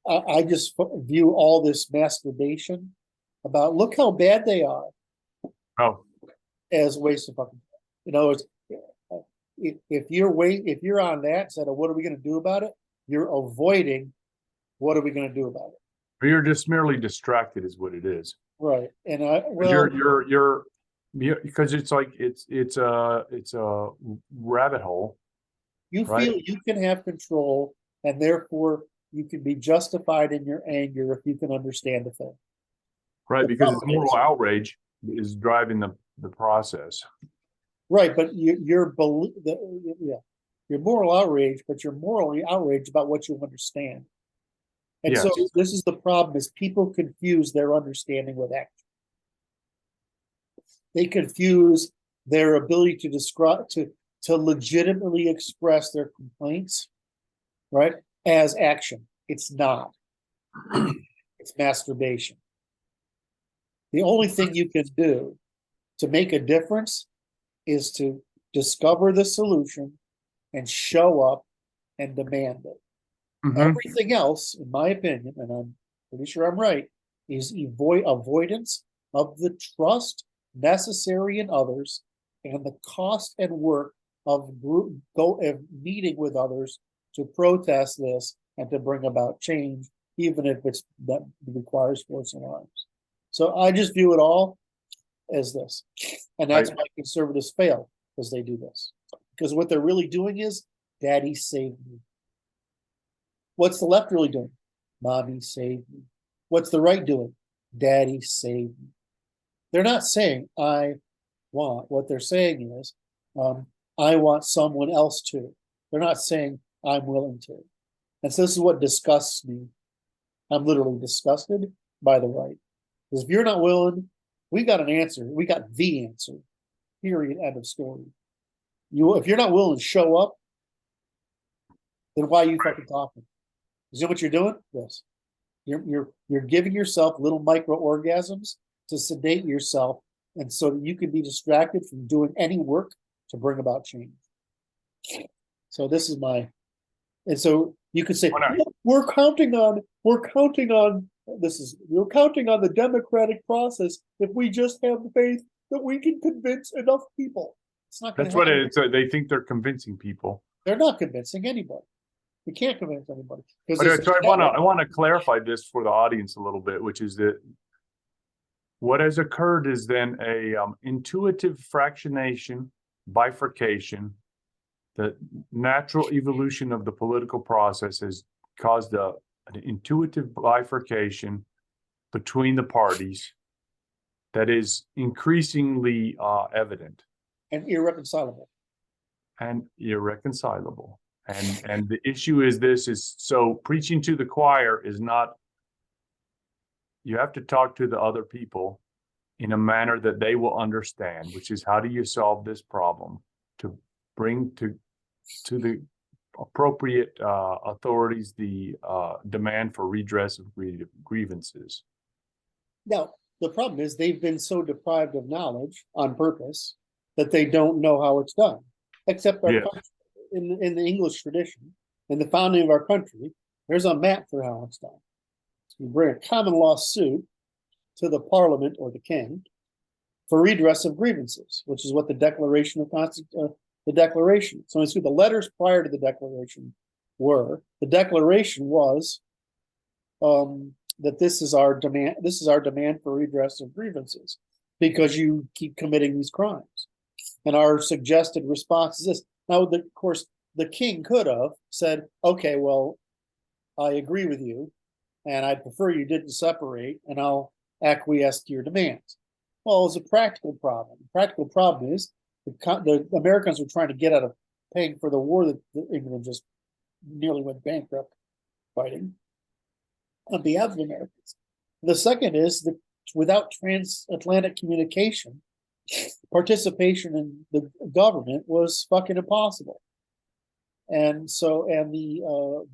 Speaker 1: I just view all this masturbation about look how bad they are as waste of fucking. If you're on that instead of what are we going to do about it, you're avoiding what are we going to do about it.
Speaker 2: You're just merely distracted, is what it is.
Speaker 1: Right, and
Speaker 2: you're because it's like it's a rabbit hole.
Speaker 1: You feel you can have control, and therefore you can be justified in your anger if you can understand the thing.
Speaker 2: Right, because it's moral outrage is driving the process.
Speaker 1: Right, but your moral outrage, but you're morally outraged about what you understand. And so this is the problem: is people confuse their understanding with action. They confuse their ability to describe to legitimately express their complaints, right, as action. It's not. It's masturbation. The only thing you can do to make a difference is to discover the solution and show up and demand it. Everything else, in my opinion, and I'm pretty sure I'm right, is avoidance of the trust necessary in others and the cost and work of meeting with others to protest this and to bring about change, even if that requires force and arms. So I just view it all as this. And that's
Speaker 2: Right.
Speaker 1: why conservatives fail, because they do this. Because what they're really doing is, Daddy saved me. What's the left really doing? Mommy saved me. What's the right doing? Daddy saved me. They're not saying, I want. What they're saying is, I want someone else to. They're not saying, I'm willing to. And so this is what disgusts me. I'm literally disgusted by the right. Because if you're not willing, we got an answer. We got the answer. Period. End of story. If you're not willing to show up, then why are you fucking talking? You know what you're doing? This. You're giving yourself little micro orgasms to sedate yourself, and so that you can be distracted from doing any work to bring about change. So this is my, and so you could say, we're counting on the democratic process if we just have the faith that we can convince enough people. It's not going to happen.
Speaker 2: That's what it's. They think they're convincing people.
Speaker 1: They're not convincing anybody. You can't convince anybody.
Speaker 2: But so I want to clarify this for the audience a little bit, which is that what has occurred is then a intuitive fractionation, bifurcation. The natural evolution of the political process has caused an intuitive bifurcation between the parties that is increasingly evident
Speaker 1: and irreconcilable.
Speaker 2: And the issue is so preaching to the choir is not, you have to talk to the other people in a manner that they will understand, which is, how do you solve this problem to bring to the appropriate authorities the demand for redress of grievances.
Speaker 1: Now, the problem is they've been so deprived of knowledge on purpose that they don't know how it's done. Except our country, in the English tradition, in the founding of our country, there's a map for how it's done. You bring a common law suit to the Parliament or the King for redress of grievances, which is what the Declaration of the Declaration. So it's the letters prior to the Declaration were. The Declaration was that this is our demand. This is our demand for redress of grievances because you keep committing these crimes. And our suggested response is this. Now, of course, the king could have said, okay, well, I agree with you, and I'd prefer you didn't separate, and I'll acquiesce to your demands. Well, it's a practical problem. The practical problem is the Americans were trying to get out of paying for the war that England just nearly went bankrupt fighting on behalf of Americans. The second is that without transatlantic communication, participation in the government was fucking impossible. And so,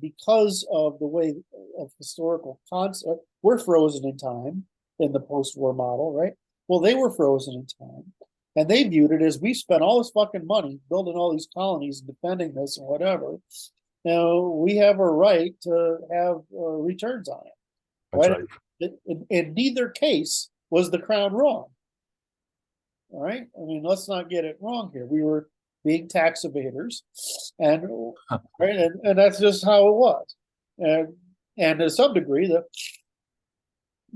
Speaker 1: because of the way of historical concept, we're frozen in time in the post-war model, right? Well, they were frozen in time, and they viewed it as, we spent all this fucking money building all these colonies and defending this and whatever. Now we have a right to have returns on it. Right? In neither case was the crown wrong. All right. I mean, let's not get it wrong here. We were being tax evaders, and right, and that's just how it was. And to some degree,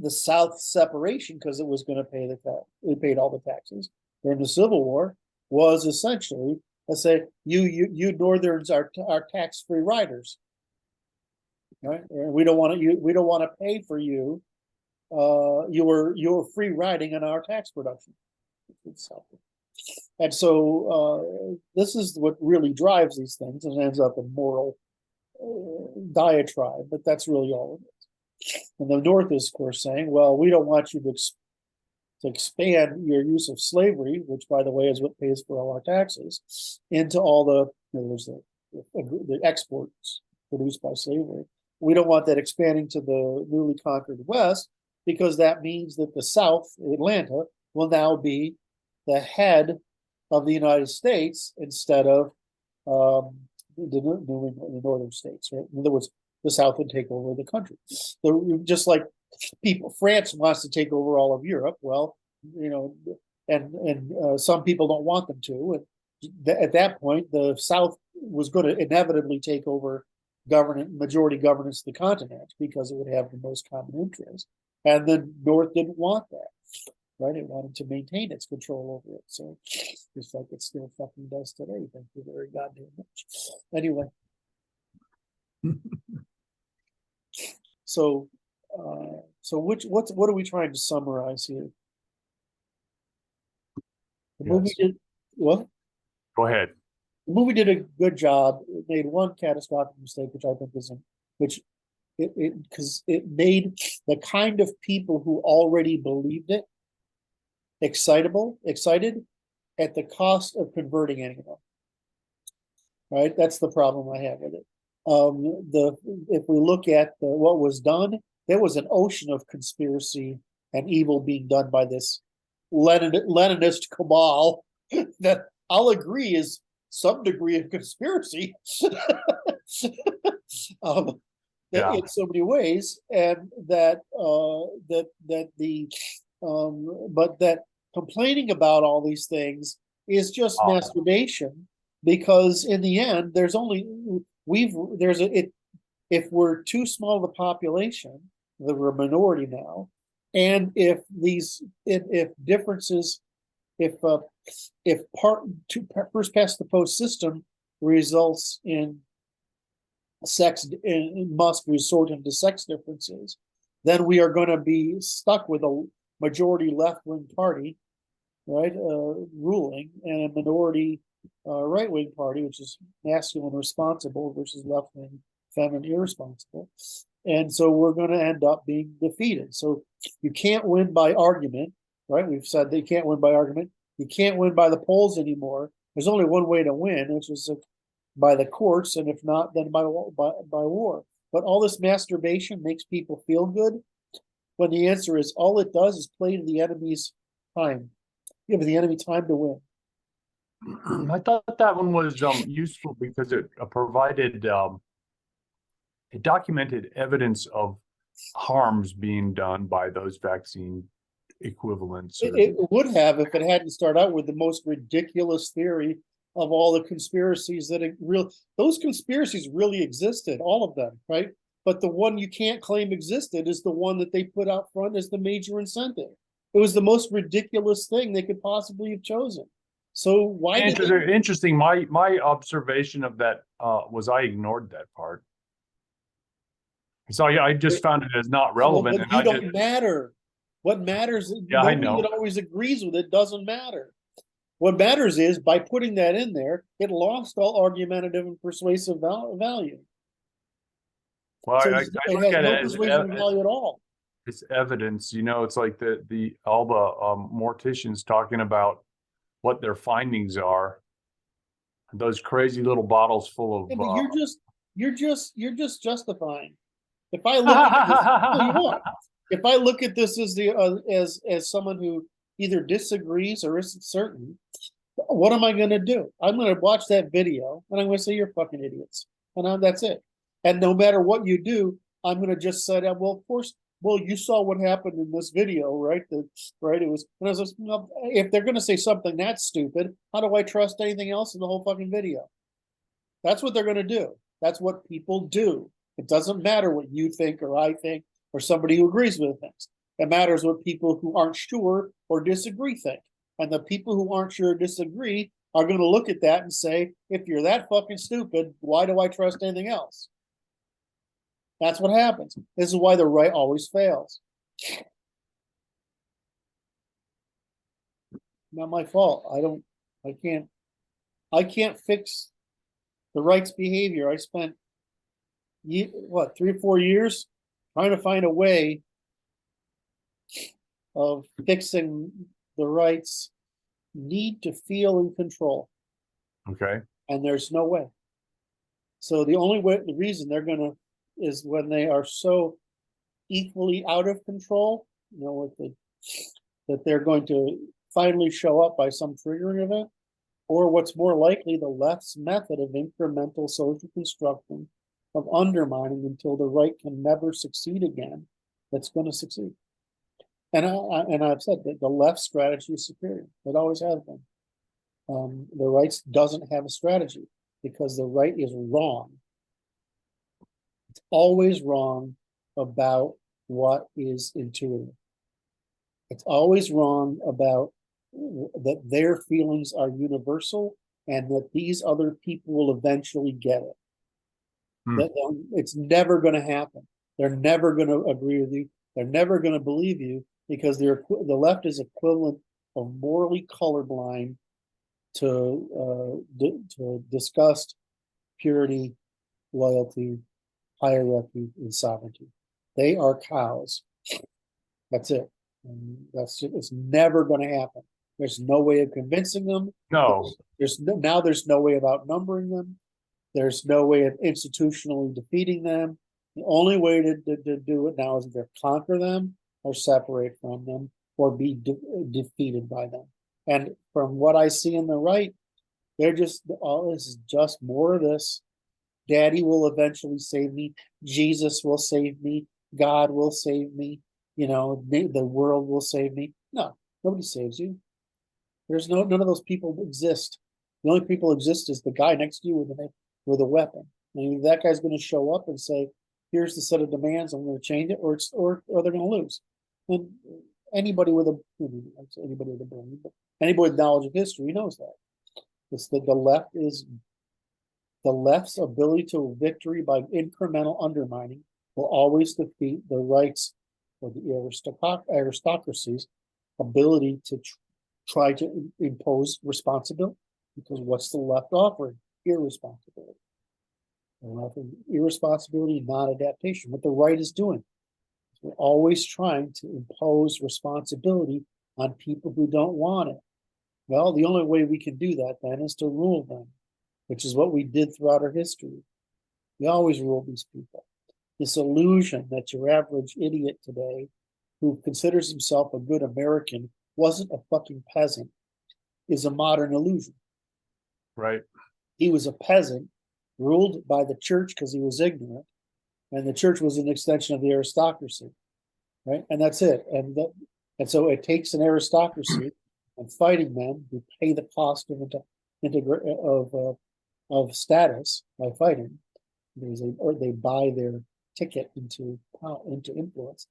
Speaker 1: the South separation, because it was going to pay the tax, it paid all the taxes during the Civil War, was essentially, let's say, you Northerns are tax-free riders. Right? And we don't want to pay for you. You're free riding in our tax production. And so this is what really drives these things, and ends up in moral diatribe. But that's really all it is. And the North is, of course, saying, "Well, we don't want you to expand your use of slavery, which, by the way, is what pays for all our taxes, into all the exports produced by slavery. We don't want that expanding to the newly conquered West, because that means that the South, Atlanta, will now be the head of the United States instead of the northern states. Right? In other words, the South would take over the country. So just like France wants to take over all of Europe. Well, and some people don't want them to. And at that point, the South was going to inevitably take over majority governance of the continent, because it would have the most common interest. And the North didn't want that, right? It wanted to maintain its control over it. So just like it still fucking does today. Thank you very goddamn much. Anyway. So what are we trying to summarize here? The movie did what?
Speaker 2: Go ahead.
Speaker 1: The movie did a good job. It made one catastrophic mistake, which I think isn't, which because it made the kind of people who already believed it excited at the cost of converting anyone. Right? That's the problem I have with it. If we look at what was done, there was an ocean of conspiracy and evil being done by this Leninist cabal that I'll agree is some degree of conspiracy. In so many ways, and that but that complaining about all these things is just masturbation, because in the end, there's only if we're too small of a population, we're a minority now, and if differences, if first past the post system results in sex and must resort into sex differences, then we are going to be stuck with a majority left-wing party, right, ruling, and a minority right-wing party, which is masculine responsible versus left-wing feminine irresponsible. And so we're going to end up being defeated. So you can't win by argument, right? We've said they can't win by argument. You can't win by the polls anymore. There's only one way to win, which is by the courts, and if not, then by war. But all this masturbation makes people feel good, when the answer is all it does is play to the enemy's time. Give the enemy time to win.
Speaker 2: I thought that one was useful because it provided it documented evidence of harms being done by those vaccine equivalents.
Speaker 1: It would have if it hadn't started out with the most ridiculous theory of all the conspiracies those conspiracies really existed, all of them, right? But the one you can't claim existed is the one that they put out front as the major incentive. It was the most ridiculous thing they could possibly have chosen. So why
Speaker 2: interesting. My observation of that was I ignored that part. So I just found it as not relevant.
Speaker 1: But you don't matter. What matters, nobody that always agrees with it doesn't matter. What matters is, by putting that in there, it lost all argumentative and persuasive value.
Speaker 2: Well,
Speaker 1: so
Speaker 2: I look at
Speaker 1: no
Speaker 2: it as
Speaker 1: persuasive value at all.
Speaker 2: It's evidence, it's like the Alba morticians talking about what their findings are. Those crazy little bottles full of.
Speaker 1: But you're just justifying. If I look at this, no, you are. If I look at this as someone who either disagrees or isn't certain, what am I going to do? I'm going to watch that video and I'm going to say you're fucking idiots, and that's it. And no matter what you do, I'm going to just say that. Well, of course. Well, you saw what happened in this video, right? Right. It was. And I was like, well, if they're going to say something that's stupid, how do I trust anything else in the whole fucking video? That's what they're going to do. That's what people do. It doesn't matter what you think or I think or somebody who agrees with things. It matters what people who aren't sure or disagree think. And the people who aren't sure or disagree are going to look at that and say, if you're that fucking stupid, why do I trust anything else? That's what happens. This is why the right always fails. Not my fault. I can't fix the right's behavior. I spent 3 or 4 years trying to find a way of fixing the right's need to feel in control.
Speaker 2: Okay.
Speaker 1: And there's no way. So the only way, the reason they're going to, is when they are so equally out of control, that they're going to finally show up by some triggering event, or what's more likely, the left's method of incremental social construction of undermining until the right can never succeed again, that's going to succeed. And I've said that the left strategy is superior. It always has been. The right doesn't have a strategy because the right is wrong. It's always wrong about what is intuitive. It's always wrong about that their feelings are universal and that these other people will eventually get it. That it's never going to happen. They're never going to agree with you. They're never going to believe you because the left is equivalent of morally colorblind to disgust, purity, loyalty, hierarchy, and sovereignty. They are cows. That's it. And it's never going to happen. There's no way of convincing them.
Speaker 2: No.
Speaker 1: There's no way of outnumbering them. There's no way of institutionally defeating them. The only way to do it now is either conquer them or separate from them or be defeated by them. And from what I see in the right, they're just, all this is just more of this. Daddy will eventually save me. Jesus will save me. God will save me. The world will save me. No, nobody saves you. There's none of those people exist. The only people exist is the guy next to you with a weapon. And that guy's going to show up and say, "Here's the set of demands. I'm going to change it," or they're going to lose. And anybody with a brain, but anybody with knowledge of history knows that. It's that the left's ability to victory by incremental undermining will always defeat the rights or the aristocracy's ability to try to impose responsibility. Because what's the left offering? Irresponsibility. Irresponsibility, not adaptation. What the right is doing, we're always trying to impose responsibility on people who don't want it. Well, the only way we can do that then is to rule them, which is what we did throughout our history. We always ruled these people. This illusion that your average idiot today who considers himself a good American wasn't a fucking peasant is a modern illusion.
Speaker 2: Right.
Speaker 1: He was a peasant ruled by the church because he was ignorant, and the church was an extension of the aristocracy, right? And that's it. And so it takes an aristocracy and fighting men who pay the cost of status by fighting, because they buy their ticket into influence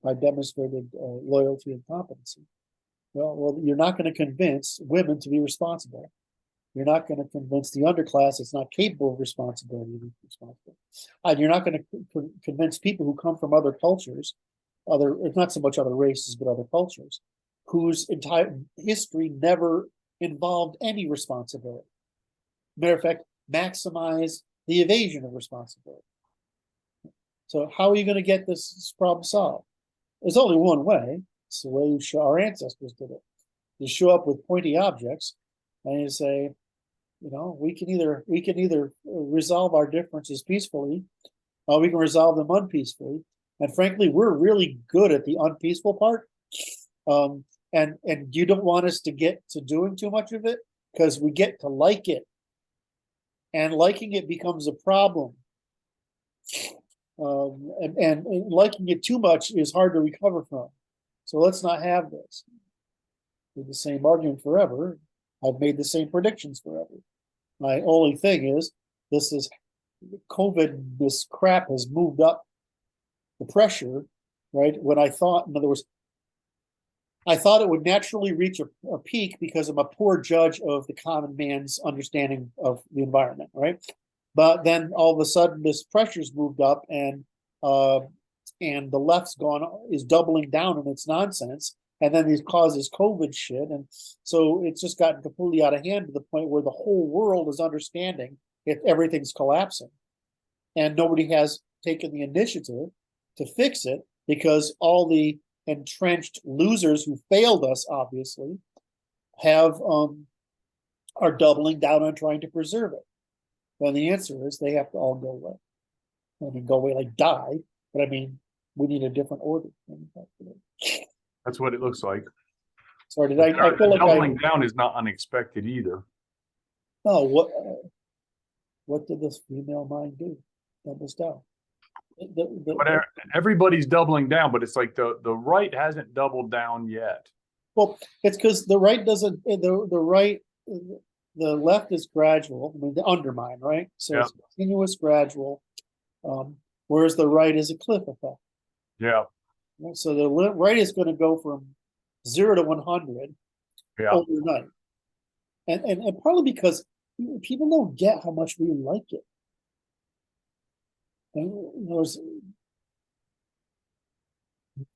Speaker 1: by demonstrated loyalty and competency. Well, you're not going to convince women to be responsible. You're not going to convince the underclass that's not capable of responsibility to be responsible. And you're not going to convince people who come from other cultures, not so much other races, but other cultures, whose entire history never involved any responsibility. Matter of fact, maximize the evasion of responsibility. So how are you going to get this problem solved? There's only one way. It's the way our ancestors did it. You show up with pointy objects and you say, we can either resolve our differences peacefully, or we can resolve them unpeacefully. And frankly, we're really good at the unpeaceful part. And you don't want us to get to doing too much of it because we get to like it. And liking it becomes a problem. And liking it too much is hard to recover from. So let's not have this. With the same argument forever. I've made the same predictions forever. My only thing is, this crap has moved up the pressure, right? When I thought, in other words, I thought it would naturally reach a peak because I'm a poor judge of the common man's understanding of the environment, right? But then all of a sudden, this pressure's moved up, and the left's is doubling down on its nonsense. And then it causes COVID shit. And so it's just gotten completely out of hand to the point where the whole world is understanding if everything's collapsing. And nobody has taken the initiative to fix it because all the entrenched losers who failed us, obviously, are doubling down on trying to preserve it. Well, the answer is they have to all go away. I mean, go away like die, but I mean, we need a different order.
Speaker 2: That's what it looks like.
Speaker 1: Sorry, I feel like
Speaker 2: doubling down is not unexpected either.
Speaker 1: Oh, what did this female mind do? Double down.
Speaker 2: But everybody's doubling down, but it's like the right hasn't doubled down yet.
Speaker 1: Well, it's because the right doesn't. The left is gradual. I mean, the undermine, right? So it's continuous, gradual. Whereas the right is a cliff effect.
Speaker 2: Yeah.
Speaker 1: So the rate is going to go from 0 to 100
Speaker 2: Yeah.
Speaker 1: overnight. And partly because people don't get how much we like it. And there's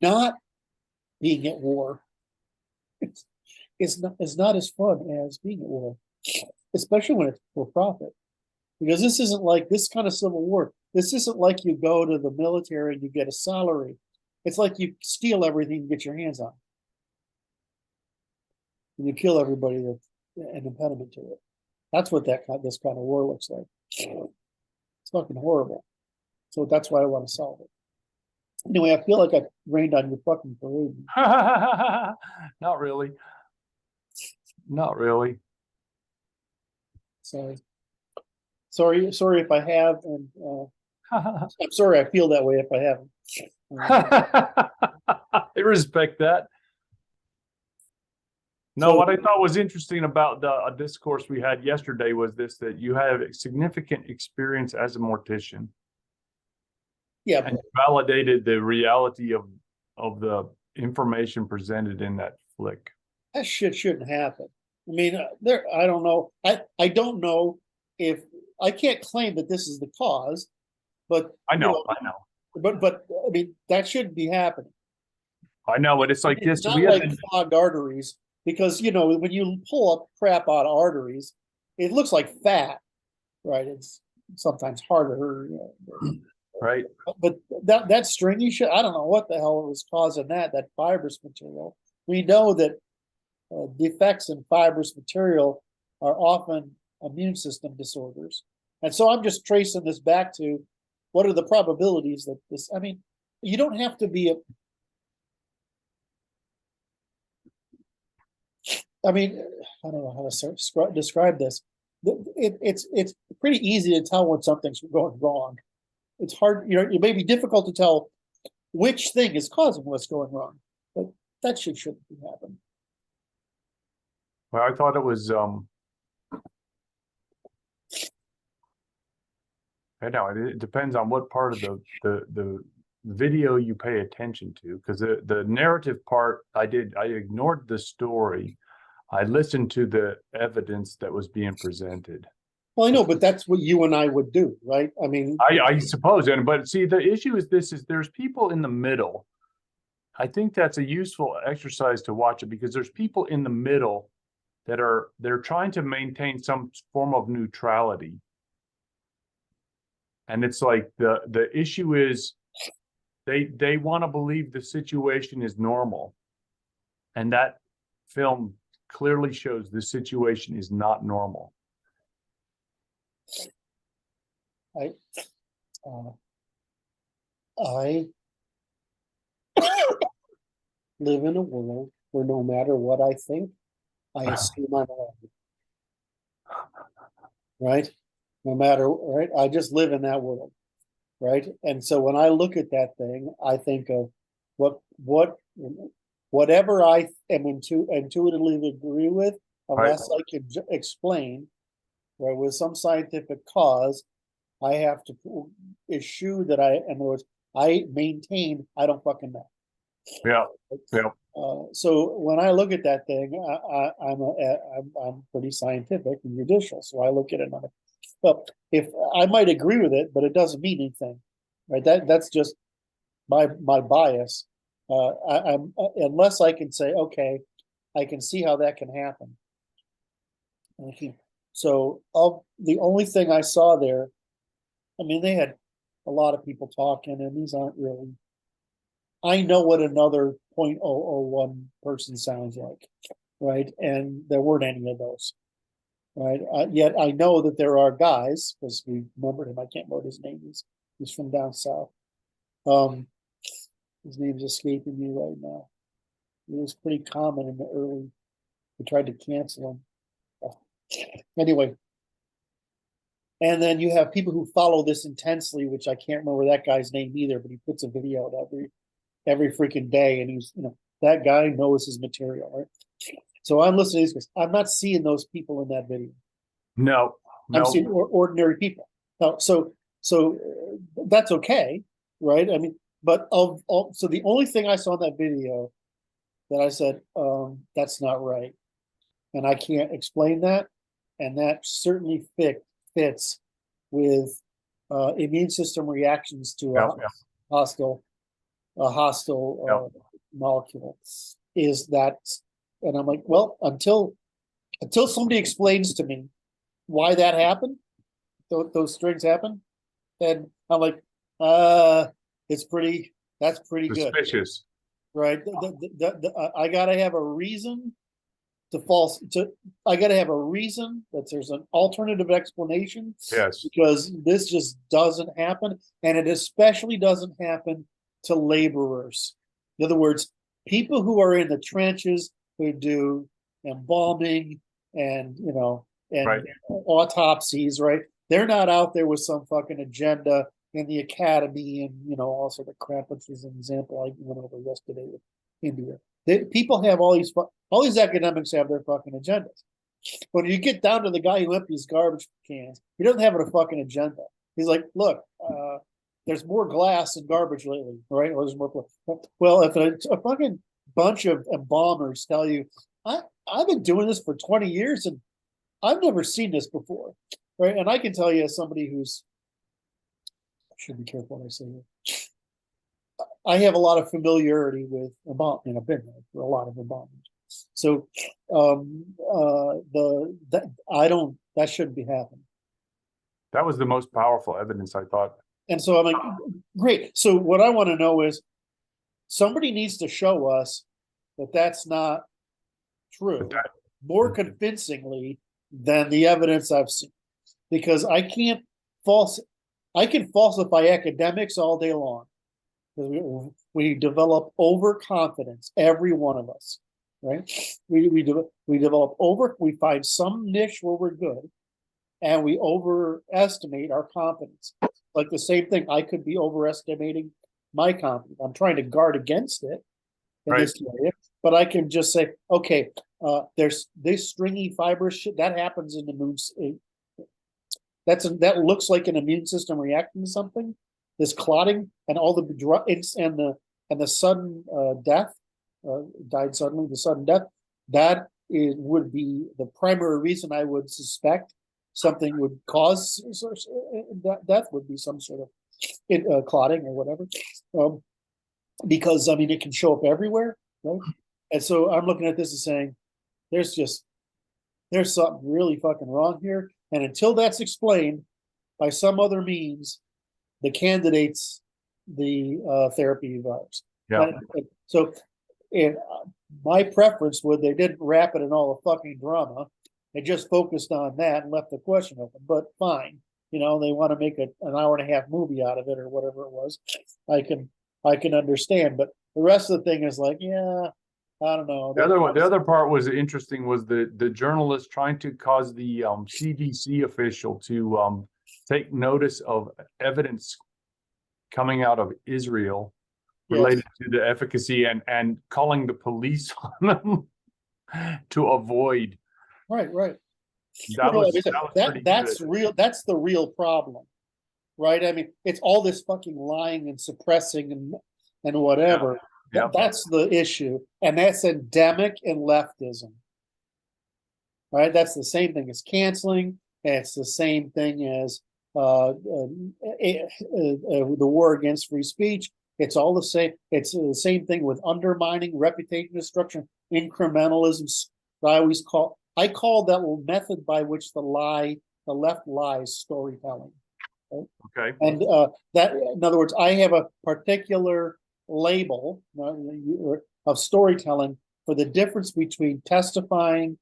Speaker 1: not being at war. It's not as fun as being at war, especially when it's for profit. Because this isn't like this kind of civil war. This isn't like you go to the military and you get a salary. It's like you steal everything you get your hands on. And you kill everybody that's an impediment to it. That's what this kind of war looks like. It's fucking horrible. So that's why I want to solve it. Anyway, I feel like I rained on your fucking parade.
Speaker 2: Not really. Not really.
Speaker 1: Sorry if I have, and I'm sorry I feel that way if I haven't.
Speaker 2: I respect that. No,
Speaker 1: So-
Speaker 2: what I thought was interesting about the discourse we had yesterday was this, that you have significant experience as a mortician.
Speaker 1: Yeah,
Speaker 2: And validated the reality of the information presented in that flick.
Speaker 1: that shit shouldn't happen. I mean, I don't know. I don't know if I can't claim that this is the cause, but
Speaker 2: I know.
Speaker 1: But I mean, that shouldn't be happening.
Speaker 2: I know, but it's like
Speaker 1: It's
Speaker 2: this.
Speaker 1: not like clogged arteries, because when you pull up crap out of arteries, it looks like fat, right? It's sometimes harder,
Speaker 2: right?
Speaker 1: But that stringy shit, I don't know what the hell was causing that fibrous material. We know that defects in fibrous material are often immune system disorders, and so I'm just tracing this back to what are the probabilities that this. I mean, you don't have to be I don't know how to describe this. It's pretty easy to tell when something's going wrong. It's hard, it may be difficult to tell which thing is causing what's going wrong, but that shouldn't be happening.
Speaker 2: Well, I thought it was I know it depends on what part of the video you pay attention to, because the narrative part I ignored the story. I listened to the evidence that was being presented.
Speaker 1: Well, I know, but that's what you and I would do, right? I mean,
Speaker 2: I suppose, but see, the issue is there's people in the middle. I think that's a useful exercise to watch it, because there's people in the middle that they're trying to maintain some form of neutrality. And it's like the issue is they want to believe the situation is normal. And that film clearly shows the situation is not normal.
Speaker 1: I live in a world where no matter what I think, I assume I'm wrong. Right? No matter, right? I just live in that world. Right? And so when I look at that thing, I think of whatever I am intuitively agree with, unless I can explain, right, with some scientific cause, I have to issue that in other words, I maintain I don't fucking know.
Speaker 2: Yeah.
Speaker 1: So when I look at that thing, I'm pretty scientific and judicial. So I look at it. Well, if I might agree with it, but it doesn't mean anything, right? That's just my bias. I'm unless I can say, okay, I can see how that can happen. So the only thing I saw there, I mean, they had a lot of people talking, and these aren't really. I know what another 0.001 person sounds like, right? And there weren't any of those, right? Yet I know that there are guys, because we remembered him. I can't remember what his name is. He's from down south. His name's escaping me right now. It was pretty common in the early. We tried to cancel him. Anyway. And then you have people who follow this intensely, which I can't remember that guy's name either, but he puts a video out every freaking day, and he's, that guy knows his material, right? So I'm listening to this. I'm not seeing those people in that video.
Speaker 2: No.
Speaker 1: I'm seeing ordinary people. Now, so that's okay, right? I mean, But so the only thing I saw in that video that I said, that's not right. And I can't explain that. And that certainly fits with immune system reactions to
Speaker 2: Yeah,
Speaker 1: hostile molecule. Is that, and I'm like, well, until somebody explains to me why that happened, those strings happen, then I'm like, that's pretty good,
Speaker 2: suspicious.
Speaker 1: right? I gotta have a reason I gotta have a reason that there's an alternative explanation.
Speaker 2: Yes.
Speaker 1: Because this just doesn't happen, and it especially doesn't happen to laborers. In other words, people who are in the trenches who do embalming and and
Speaker 2: Right.
Speaker 1: autopsies, right? They're not out there with some fucking agenda in the academy and all sort of crap, which is an example I went over yesterday with India. People have all these academics have their fucking agendas. When you get down to the guy who empties garbage cans, he doesn't have a fucking agenda. He's like, look, there's more glass in garbage lately, right? Or there's more. Well, if a fucking bunch of embalmers tell you, I've been doing this for 20 years and I've never seen this before, right? And I can tell you as somebody who's, I should be careful when I say it. I have a lot of familiarity with embalming. I've been there for a lot of embalming. So that shouldn't be happening.
Speaker 2: That was the most powerful evidence, I thought.
Speaker 1: And so I'm like, great. So what I want to know is somebody needs to show us that that's not true more convincingly than the evidence I've seen. Because I can falsify academics all day long. We develop overconfidence, every one of us, right? We develop we find some niche where we're good, and we overestimate our confidence. Like the same thing, I could be overestimating my confidence. I'm trying to guard against it in this area, but I can just say, okay, there's this stringy fibrous shit that happens in the moon. That looks like an immune system reacting to something. This clotting and all the drugs and the sudden death, died suddenly, the sudden death, would be the primary reason I would suspect something would cause death, would be some sort of clotting or whatever. Because I mean, it can show up everywhere, right? And so I'm looking at this and saying, there's something really fucking wrong here. And until that's explained by some other means, the candidates, the therapy virus.
Speaker 2: Yeah.
Speaker 1: So, my preference would, they didn't wrap it in all the fucking drama. They just focused on that and left the question open. But fine, they want to make an hour and a half movie out of it or whatever it was. I can understand, but the rest of the thing is like, yeah, I don't know.
Speaker 2: The other part was interesting was the journalist trying to cause the CDC official to take notice of evidence coming out of Israel related to the efficacy and calling the police on them to avoid.
Speaker 1: Right.
Speaker 2: That's
Speaker 1: real. That's the real problem, right? I mean, it's all this fucking lying and suppressing and whatever.
Speaker 2: Yeah.
Speaker 1: That's the issue, and that's endemic in leftism. Right? That's the same thing as canceling. And it's the same thing as the war against free speech. It's all the same. It's the same thing with undermining, reputation destruction, incrementalism. I call that method by which the left lies storytelling. Right?
Speaker 2: Okay.
Speaker 1: And that, in other words, I have a particular label of storytelling for the difference between testifying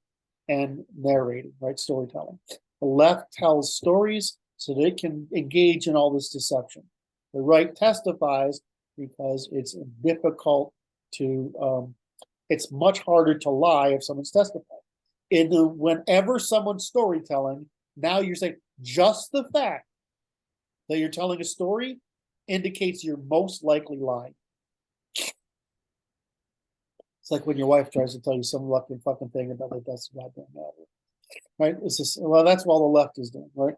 Speaker 1: and narrating, right? Storytelling. The left tells stories so they can engage in all this deception. The right testifies because it's difficult to, it's much harder to lie if someone's testifying. Whenever someone's storytelling, now you're saying just the fact that you're telling a story indicates you're most likely lying. It's like when your wife tries to tell you some lucky fucking thing about it, that's goddamn matter. Right? It's just, well, that's what all the left is doing, right?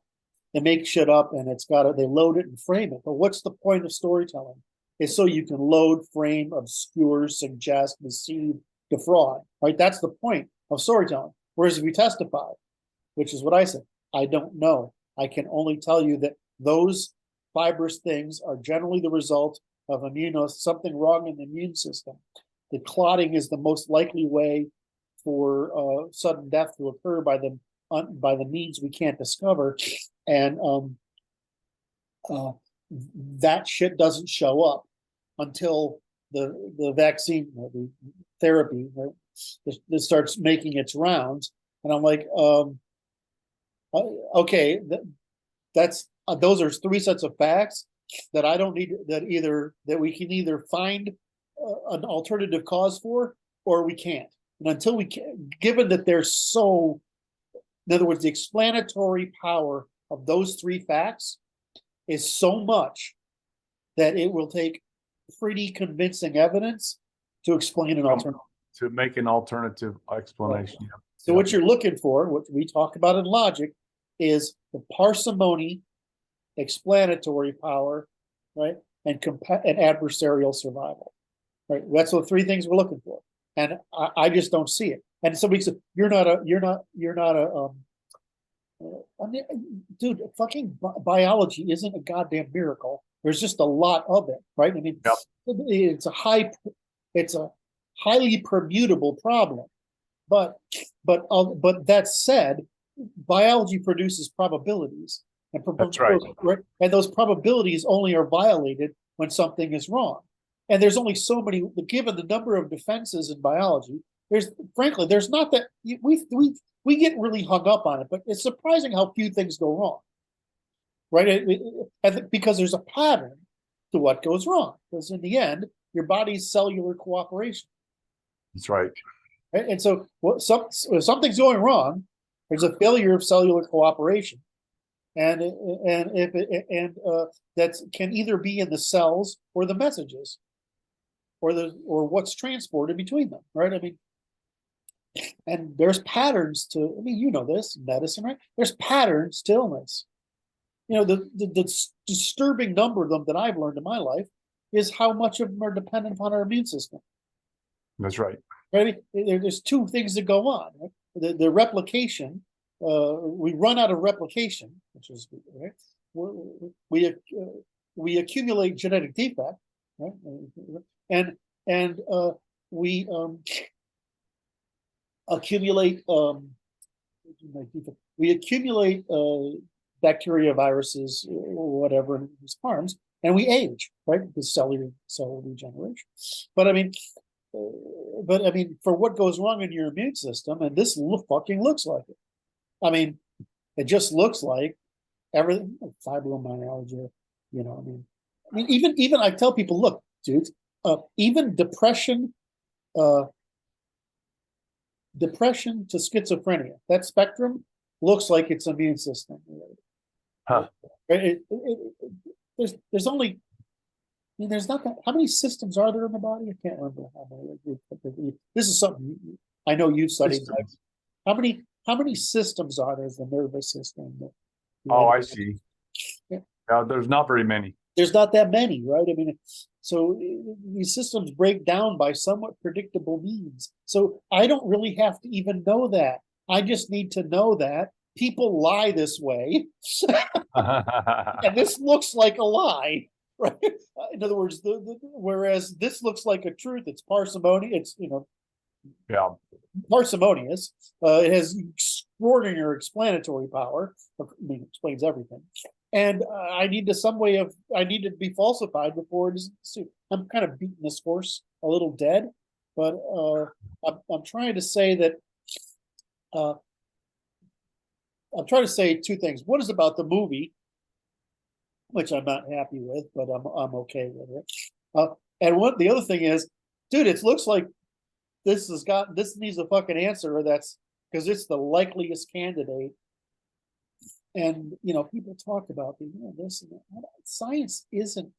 Speaker 1: They make shit up and they load it and frame it. But what's the point of storytelling? is so you can load, frame, obscure, suggest, deceive, defraud, right? That's the point of storytelling. Whereas if you testify, which is what I said, I don't know. I can only tell you that those fibrous things are generally the result of something wrong in the immune system. The clotting is the most likely way for sudden death to occur by the means we can't discover, and that shit doesn't show up until the vaccine, the therapy that starts making its rounds. And I'm like, okay, that's those are three sets of facts that I don't need, that we can either find an alternative cause for, or we can't. And until we can, given that they're so, in other words, the explanatory power of those three facts is so much that it will take pretty convincing evidence to explain an alternative.
Speaker 2: To make an alternative explanation.
Speaker 1: Right. So what you're looking for, what we talk about in logic, is the parsimony, explanatory power, right, and adversarial survival, right? That's the three things we're looking for, and I just don't see it. And somebody said, "You're not a." I mean, dude, fucking biology isn't a goddamn miracle. There's just a lot of it, right? I mean,
Speaker 2: yep.
Speaker 1: it's a highly permutable problem, but that said, biology produces probabilities, and
Speaker 2: that's right.
Speaker 1: And those probabilities only are violated when something is wrong. And there's only so many, given the number of defenses in biology. There's not that we get really hung up on it, but it's surprising how few things go wrong, right? Because there's a pattern to what goes wrong. Because in the end, your body's cellular cooperation.
Speaker 2: That's right.
Speaker 1: And so, if something's going wrong, there's a failure of cellular cooperation, and that can either be in the cells or the messages, or what's transported between them, right? I mean, and there's patterns to. I mean, you know this in medicine, right? There's patterns to illness. You know, the disturbing number of them that I've learned in my life is how much of them are dependent upon our immune system.
Speaker 2: That's right.
Speaker 1: Right? There's two things that go on. Right? The replication, we run out of replication, which is right. We accumulate genetic defect, right? And we accumulate bacteria, viruses, or whatever in harms, and we age, right? Because cellular regeneration. But I mean, for what goes wrong in your immune system, and this fucking looks like it. I mean, it just looks like everything, fibromyalgia. You know, I mean, even I tell people, look, dudes, even depression to schizophrenia, that spectrum looks like it's immune system related.
Speaker 2: Huh.
Speaker 1: There's only, I mean, there's not that. How many systems are there in the body? I can't remember how many. This is something I know you've studied. How many systems are there in the nervous system?
Speaker 2: Oh, I see. Yeah, there's not very many.
Speaker 1: There's not that many, right? I mean, so these systems break down by somewhat predictable means. So I don't really have to even know that. I just need to know that people lie this way, and this looks like a lie, right? In other words, whereas this looks like a truth, it's parsimony.
Speaker 2: Yeah,
Speaker 1: parsimonious. It has extraordinary explanatory power. I mean, it explains everything. And I need to be falsified before it is. I'm kind of beating this horse a little dead, but I'm trying to say that. I'm trying to say two things. One is about the movie, which I'm not happy with, but I'm okay with it. And the other thing is, dude, it looks like this needs a fucking answer, or that's because it's the likeliest candidate. And you know, people talk about this and that. Science isn't.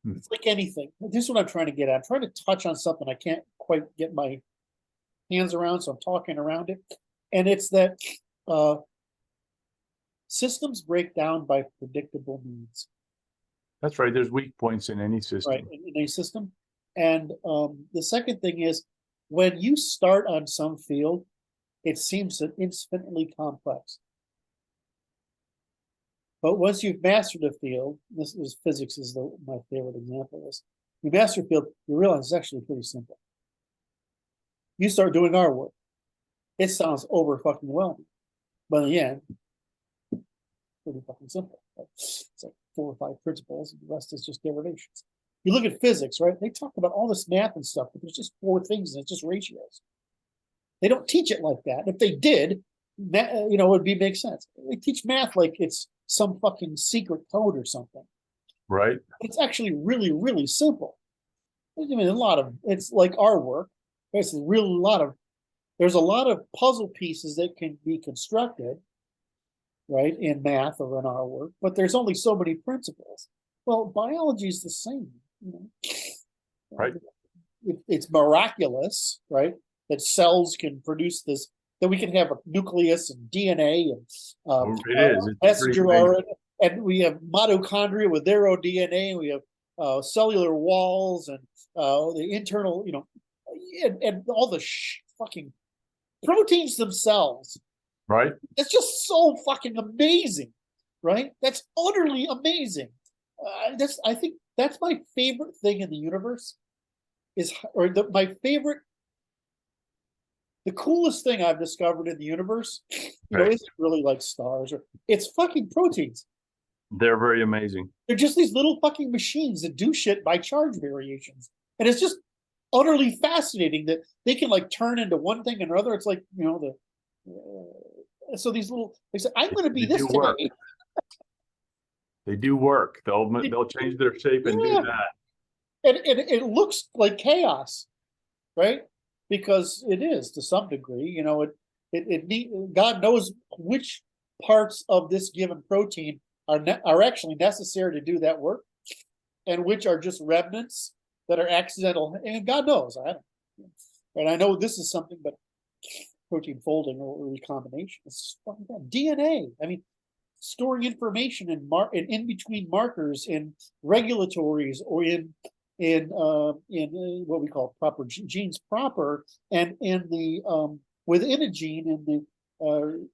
Speaker 1: It's like anything. This is what I'm trying to get at. I'm trying to touch on something I can't quite get my hands around, so I'm talking around it. And it's that systems break down by predictable means.
Speaker 2: That's right. There's weak points in any
Speaker 1: right,
Speaker 2: system.
Speaker 1: in a system. And the second thing is, when you start on some field, it seems infinitely complex. But once you've mastered a field, this is physics is my favorite example of this. You master a field, you realize it's actually pretty simple. You start doing our work. It sounds over fucking whelming. But in the end, pretty fucking simple. It's like 4 or 5 principles, and the rest is just derivations. You look at physics, right? They talk about all this math and stuff, but there's just 4 things, and it's just ratios. They don't teach it like that. If they did, it would make sense. They teach math like it's some fucking secret code or something.
Speaker 2: Right.
Speaker 1: But it's actually really, really simple. I mean, it's like our work. There's a lot of puzzle pieces that can be constructed, right, in math or in our work, but there's only so many principles. Well, biology is the same.
Speaker 2: Right.
Speaker 1: It's miraculous, right, that cells can produce this, that we can have a nucleus and DNA and messenger RNA, and we have mitochondria with their own DNA, and we have cellular walls and the internal, and all the fucking proteins themselves.
Speaker 2: Right.
Speaker 1: It's just so fucking amazing, right? That's utterly amazing. I think that's my favorite thing in the universe the coolest thing I've discovered in the universe, isn't really like stars it's fucking proteins.
Speaker 2: They're very amazing. They're
Speaker 1: just these little fucking machines that do shit by charge variations. And it's just utterly fascinating that they can like turn into one thing and another. It's like, so these little, they say, I'm going to be this today.
Speaker 2: They do work. They'll change their shape and do that.
Speaker 1: And it looks like chaos, right? Because it is to some degree. God knows which parts of this given protein are actually necessary to do that work, and which are just remnants that are accidental. And God knows, and I know this is something, but protein folding or recombination, it's fucking DNA. I mean, storing information in between markers in regulatories or in what we call proper genes proper, and in the within a gene in the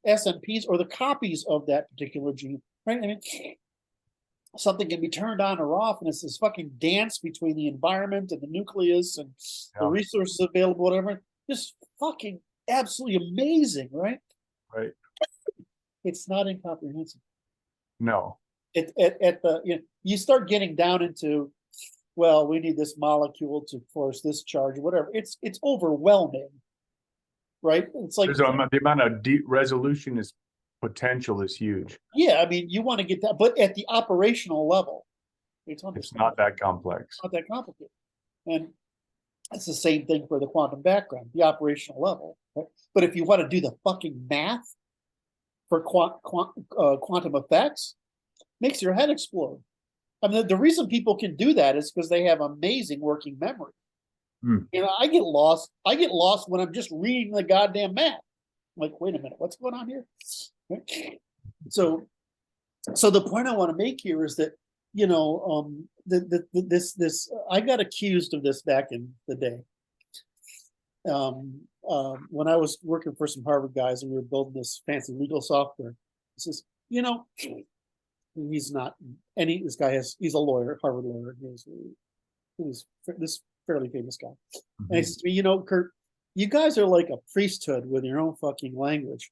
Speaker 1: SNPs or the copies of that particular gene, right? I mean, something can be turned on or off, and it's this fucking dance between the environment and the nucleus and the resources available, whatever. Just fucking absolutely amazing, right?
Speaker 2: Right.
Speaker 1: It's not incomprehensible.
Speaker 2: No.
Speaker 1: You start getting down into, well, we need this molecule to force this charge, whatever. It's overwhelming, right? It's like
Speaker 2: the amount of resolution potential is huge.
Speaker 1: Yeah, I mean, you want to get that, but at the operational level, it's
Speaker 2: not that complex.
Speaker 1: Not that complicated, and it's the same thing for the quantum background, the operational level. Right? But if you want to do the fucking math for quantum effects, makes your head explode. I mean, the reason people can do that is because they have amazing working memory. I get lost when I'm just reading the goddamn math. I'm like, wait a minute, what's going on here? So the point I want to make here is that this I got accused of this back in the day. When I was working for some Harvard guys and we were building this fancy legal software, he says, he's not any. This guy he's a lawyer, Harvard lawyer. He's this fairly famous guy. Mm-hmm. And he says to me, Kurt, you guys are like a priesthood with your own fucking language.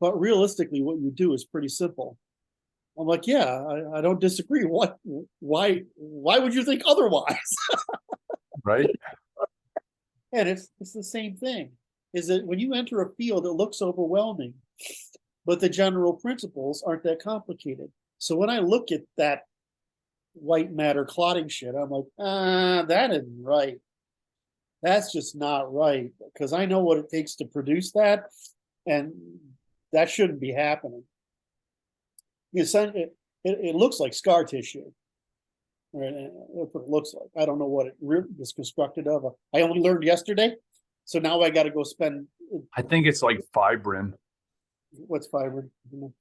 Speaker 1: But realistically, what you do is pretty simple. I'm like, yeah, I don't disagree. Why would you think otherwise?
Speaker 2: Right.
Speaker 1: And it's the same thing. Is that when you enter a field, it looks overwhelming, but the general principles aren't that complicated. So when I look at that white matter clotting shit, I'm like, that isn't right. That's just not right, because I know what it takes to produce that, and that shouldn't be happening. It looks like scar tissue. Right? That's what it looks like. I don't know what it is constructed of. I only learned yesterday, so now I got to go spend.
Speaker 2: I think it's like fibrin.
Speaker 1: What's fibrin?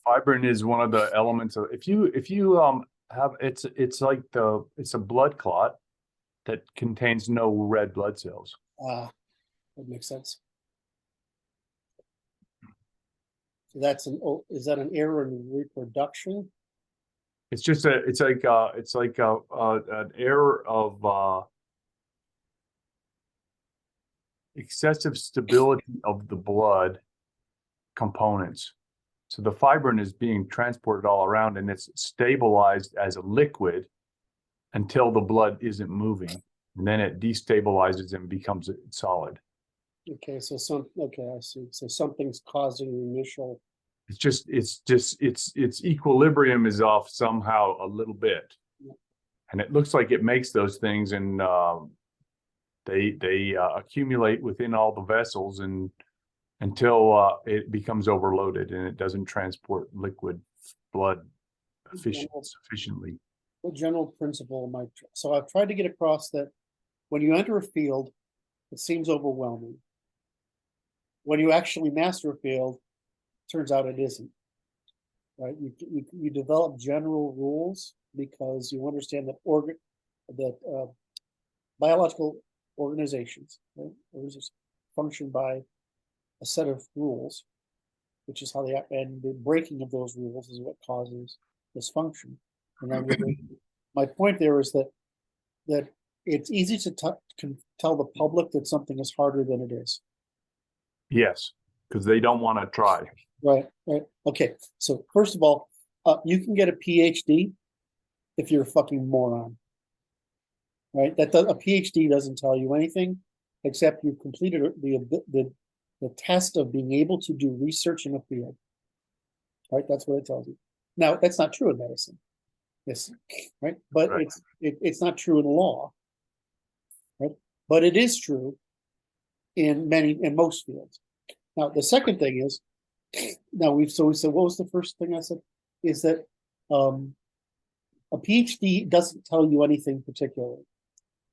Speaker 2: Fibrin is one of the elements of if you it's like it's a blood clot that contains no red blood cells.
Speaker 1: That makes sense. So that's is that an error in reproduction?
Speaker 2: It's just it's like an error of excessive stability of the blood components. So the fibrin is being transported all around and it's stabilized as a liquid until the blood isn't moving. And then it destabilizes and becomes solid.
Speaker 1: Okay, so okay, I see. So something's causing the initial.
Speaker 2: Its equilibrium is off somehow a little bit. And it looks like it makes those things, and they accumulate within all the vessels and until it becomes overloaded and it doesn't transport liquid blood sufficiently.
Speaker 1: What general principle might, so I've tried to get across that when you enter a field, it seems overwhelming. When you actually master a field, turns out it isn't. Right? You develop general rules because you understand that biological organizations, right, function by a set of rules, which is how they, and the breaking of those rules is what causes dysfunction. And my point there is that it's easy to tell the public that something is harder than it is.
Speaker 2: Yes, because they don't want to try.
Speaker 1: Right. Okay. So first of all, you can get a PhD if you're a fucking moron. Right. A PhD doesn't tell you anything except you've completed the test of being able to do research in a field. Right. That's what it tells you. Now, that's not true in medicine. Yes. Right. But right. It's not true in law. Right. But it is true in most fields. Now, the second thing is, we said, what was the first thing I said? Is that a PhD doesn't tell you anything particularly.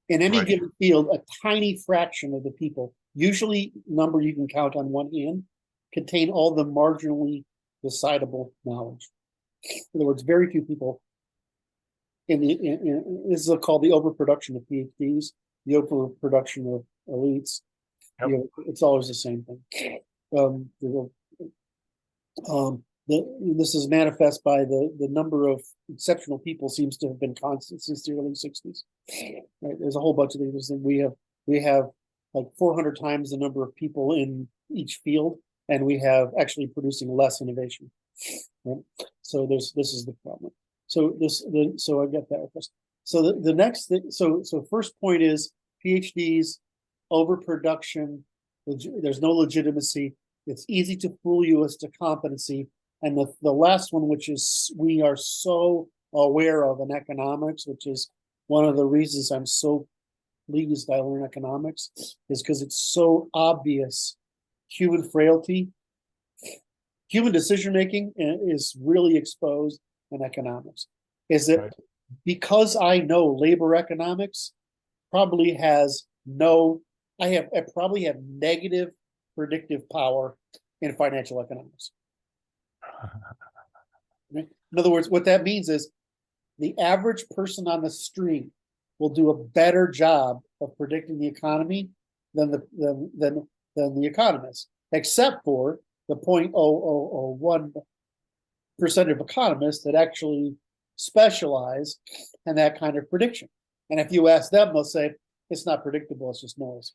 Speaker 1: In any right. given field, a tiny fraction of the people, usually number you can count on one hand, contain all the marginally decidable knowledge. In other words, very few people this is called the overproduction of PhDs, the overproduction of elites. Yep. It's always the same thing. This is manifest by the number of exceptional people seems to have been constant since the early 60s. Right? There's a whole bunch of things. We have like 400 times the number of people in each field, and we have actually producing less innovation. Right? So this is the problem. So I get that first. So the next thing. So first point is PhDs, overproduction. There's no legitimacy. It's easy to fool you as to competency. And the last one, which is we are so aware of in economics, which is one of the reasons I'm so pleased I learn economics, is because it's so obvious. Human frailty, human decision-making is really exposed in economics. Is that right. Because I know labor economics probably has I probably have negative predictive power in financial economics. In other words, what that means is the average person on the street will do a better job of predicting the economy than the economists, except for the 0.0001% of economists that actually specialize in that kind of prediction. And if you ask them, they'll say it's not predictable; it's just noise.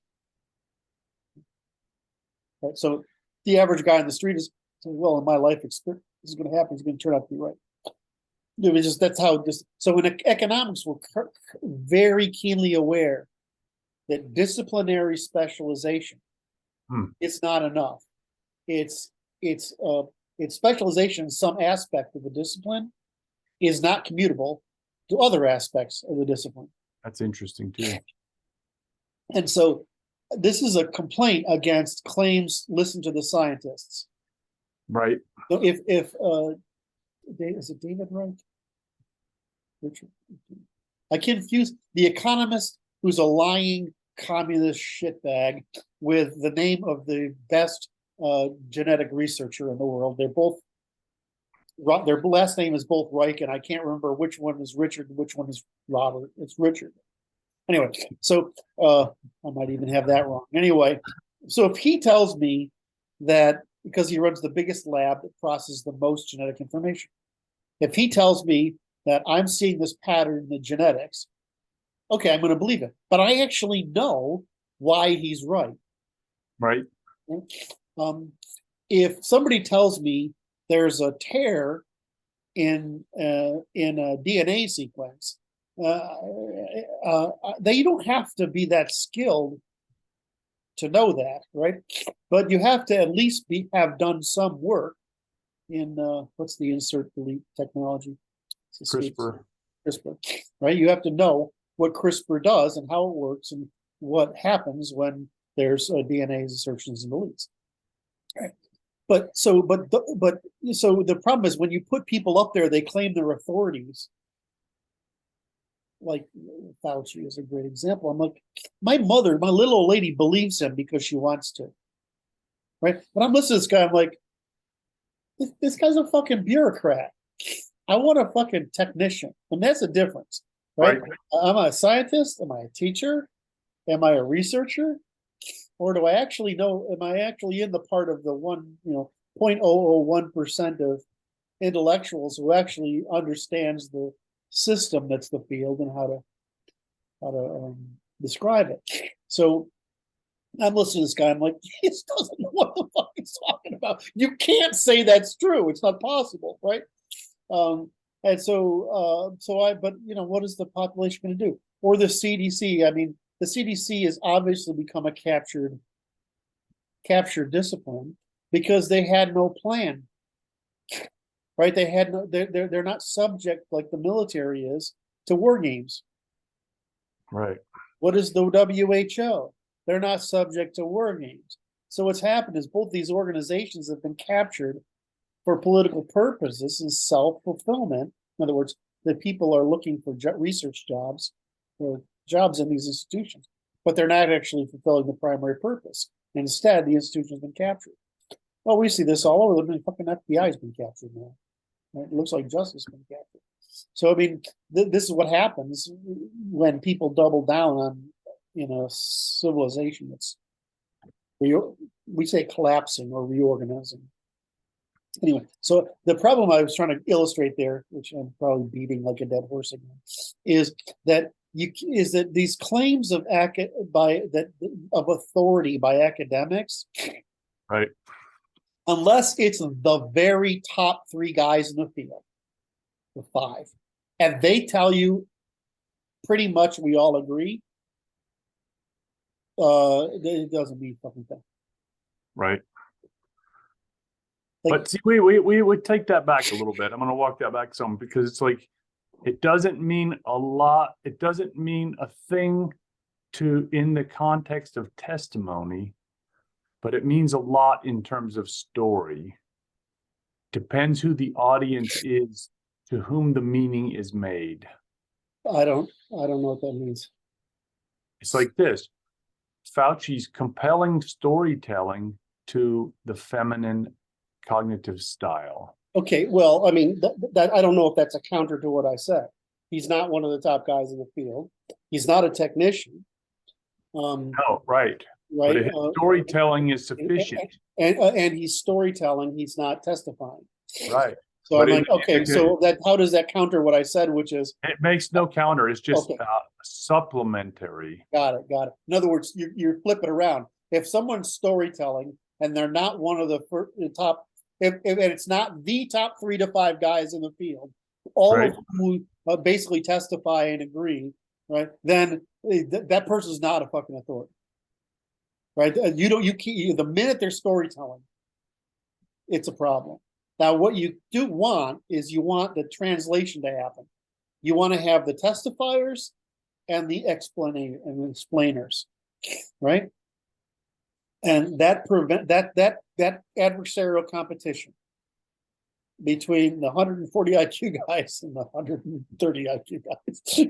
Speaker 1: Right? So the average guy on the street is, well, in my life experience, this is going to happen. It's going to turn out to be right. It was just that's how this. So in economics, we're very keenly aware that disciplinary specialization is not enough. It's specialization in some aspect of the discipline is not commutable to other aspects of the discipline.
Speaker 2: That's interesting too.
Speaker 1: And so this is a complaint against claims, listen to the scientists.
Speaker 2: Right.
Speaker 1: So if is it David Wright? Richard? I confuse the economist who's a lying communist shitbag with the name of the best genetic researcher in the world. They're both their last name is both Reich, and I can't remember which one is Richard and which one is Robert. It's Richard. Anyway, so I might even have that wrong. Anyway, so if he tells me that because he runs the biggest lab that processes the most genetic information, if he tells me that I'm seeing this pattern in the genetics, okay, I'm going to believe it. But I actually know why he's right.
Speaker 2: Right.
Speaker 1: If somebody tells me there's a tear in a DNA sequence, they don't have to be that skilled to know that, right? But you have to at least have done some work in what's the insert delete technology?
Speaker 2: CRISPR.
Speaker 1: CRISPR, right? You have to know what CRISPR does and how it works and what happens when there's DNA insertions and deletes. Right. So the problem is when you put people up there, they claim they're authorities. Like Fauci is a great example. I'm like, my mother, my little old lady believes him because she wants to. Right. But I'm listening to this guy, I'm like, this guy's a fucking bureaucrat. I want a fucking technician. And that's the difference. Right? Am I a scientist? Am I a teacher? Am I a researcher? Or do I actually know, am I actually in the part of the 0.001% of intellectuals who actually understands the system that's the field and how to describe it? So I'm listening to this guy, I'm like, he doesn't know what the fuck he's talking about. You can't say that's true. It's not possible, right? But what is the population going to do? Or the CDC? I mean, the CDC has obviously become a captured discipline because they had no plan, right? They had no. They're not subject like the military is to war games.
Speaker 2: Right.
Speaker 1: What is the WHO? They're not subject to war games. So what's happened is both these organizations have been captured for political purposes and self-fulfillment. In other words, the people are looking for research jobs or jobs in these institutions, but they're not actually fulfilling the primary purpose. Instead, the institution has been captured. Well, we see this all over. The fucking FBI has been captured now. Right? It looks like justice has been captured. So, I mean, this is what happens when people double down on a civilization that's, we say collapsing or reorganizing. Anyway, so the problem I was trying to illustrate there, which I'm probably beating like a dead horse again, is that these claims of authority by academics,
Speaker 2: right?
Speaker 1: Unless it's the very top 3 guys in the field, the 5, and they tell you pretty much we all agree, it doesn't mean fucking thing.
Speaker 2: Right.
Speaker 1: Like,
Speaker 2: but see, we would take that back a little bit. I'm going to walk that back some because it's like, it doesn't mean a lot. It doesn't mean a thing in the context of testimony, but it means a lot in terms of story. Depends who the audience is, to whom the meaning is made.
Speaker 1: I don't know what that means.
Speaker 2: It's like this. Fauci's compelling storytelling to the feminine cognitive style.
Speaker 1: Okay, well, I mean, that I don't know if that's a counter to what I said. He's not one of the top guys in the field. He's not a technician.
Speaker 2: No, right.
Speaker 1: Right.
Speaker 2: But his storytelling is sufficient.
Speaker 1: And he's storytelling. He's not testifying.
Speaker 2: Right.
Speaker 1: So but I'm like, okay, so how does that counter what I said, which is?
Speaker 2: It makes no counter. It's just supplementary.
Speaker 1: Got it. In other words, you flip it around. If someone's storytelling and they're not one of the top, if it's not the top 3 to 5 guys in the field, all right, of who basically testify and agree, right? Then that person's not a fucking authority, right? The minute they're storytelling, it's a problem. Now, what you do want is you want the translation to happen. You want to have the testifiers and the explainers, right? And that that adversarial competition between the 140 IQ guys and the 130 IQ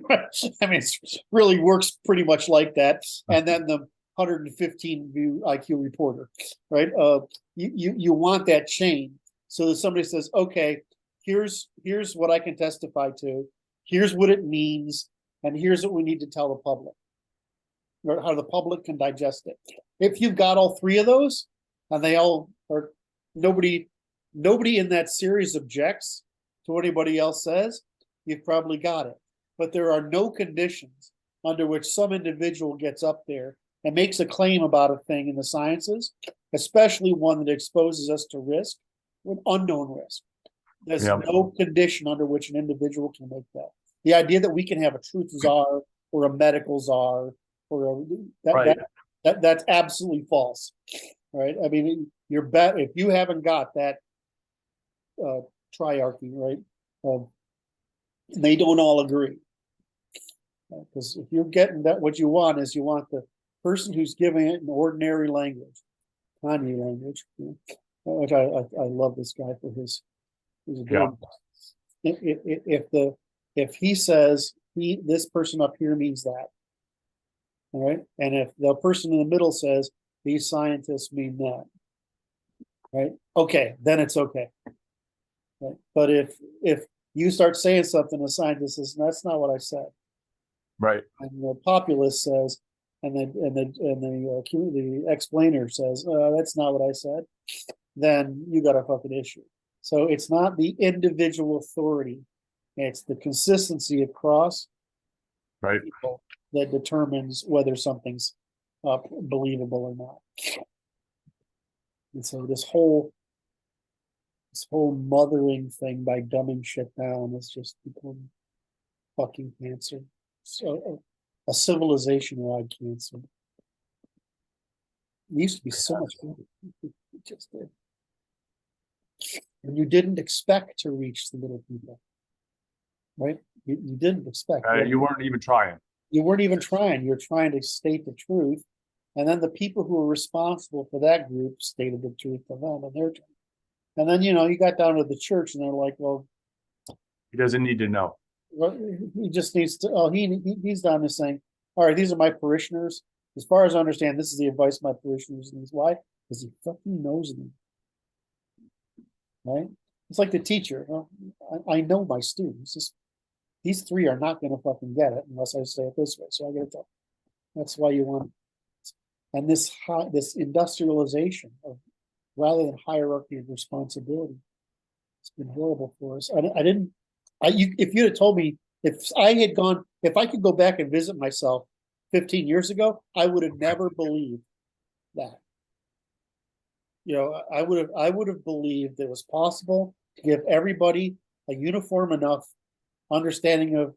Speaker 1: guys. I mean, it really works pretty much like that. And then the 115 IQ reporter, right? You want that chain. So that somebody says, okay, here's what I can testify to, here's what it means, and here's what we need to tell the public, or how the public can digest it. If you've got all three of those, and they all are, nobody in that series objects to what anybody else says, you've probably got it. But there are no conditions under which some individual gets up there and makes a claim about a thing in the sciences, especially one that exposes us to risk, an unknown risk. There's no condition under which an individual can make that. The idea that we can have a truth czar or a medical czar or that's absolutely false, right? I mean, if you haven't got that triarchy, right? They don't all agree, because if you're getting that, what you want is you want the person who's giving it in ordinary language, Kanye language, which I love this guy for his ability. If he says this person up here means that, all right, and if the person in the middle says these scientists mean that, right, okay, then it's okay. Right? But if you start saying something, a scientist says that's not what I said,
Speaker 2: right,
Speaker 1: and the populace says, and the explainer says that's not what I said, then you got a fucking issue. So it's not the individual authority, it's the consistency across people that determines whether something's believable or not. And so this whole mothering thing by dumbing shit down has just become fucking cancer. So a civilization-wide cancer. It used to be so much better. It just did. And you didn't expect to reach the little people, right? You didn't expect.
Speaker 2: You weren't even trying.
Speaker 1: You weren't even trying. You're trying to state the truth. And then the people who were responsible for that group stated the truth to them and their turn. And then, you got down to the church and they're like, well,
Speaker 2: he doesn't need to know.
Speaker 1: Well, he just needs to, he's down to saying, all right, these are my parishioners. As far as I understand, this is the advice my parishioners need. Why? Because he fucking knows them. Right? It's like the teacher. I know my students. These three are not going to fucking get it unless I say it this way. So I get it done. That's why you want it. And this industrialization of rather than hierarchy of responsibility, it's been horrible for us. If you'd have told me, if I could go back and visit myself 15 years ago, I would have never believed that. I would have believed it was possible to give everybody a uniform enough understanding of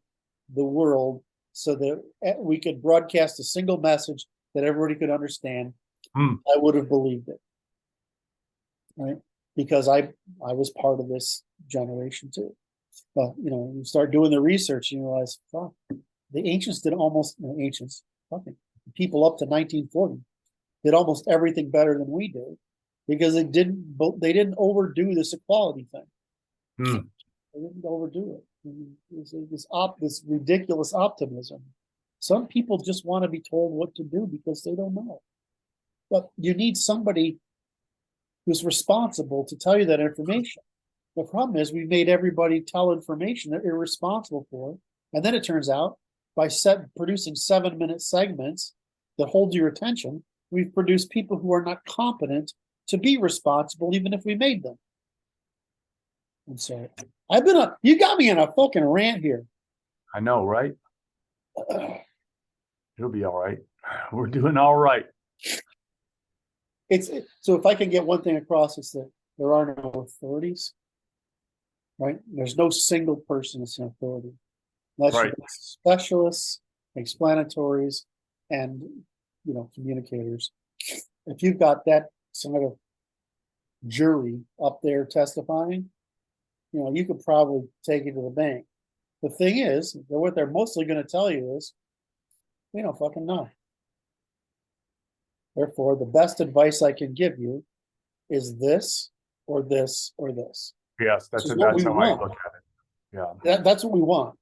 Speaker 1: the world so that we could broadcast a single message that everybody could understand. I would have believed it, right? Because I was part of this generation too. But you start doing the research, and you realize, fuck, the ancients did fucking people up to 1940 did almost everything better than we did, because they didn't overdo this equality thing. They didn't overdo it. This ridiculous optimism. Some people just want to be told what to do because they don't know. But you need somebody who's responsible to tell you that information. The problem is we made everybody tell information they're irresponsible for. And then it turns out by producing 7-minute segments that hold your attention, we've produced people who are not competent to be responsible, even if we made them. And so you got me in a fucking rant here.
Speaker 2: I know, right? It'll be all right. We're doing all right.
Speaker 1: So if I can get one thing across, it's that there are no authorities, right? There's no single person that's an authority. Unless specialists, explanatories, and communicators. If you've got that sort of jury up there testifying, you could probably take it to the bank. The thing is, what they're mostly going to tell you is, we don't fucking know. Therefore, the best advice I can give you is this or this or this.
Speaker 2: Yes, that's how I look at it. Yeah,
Speaker 1: that's what we want,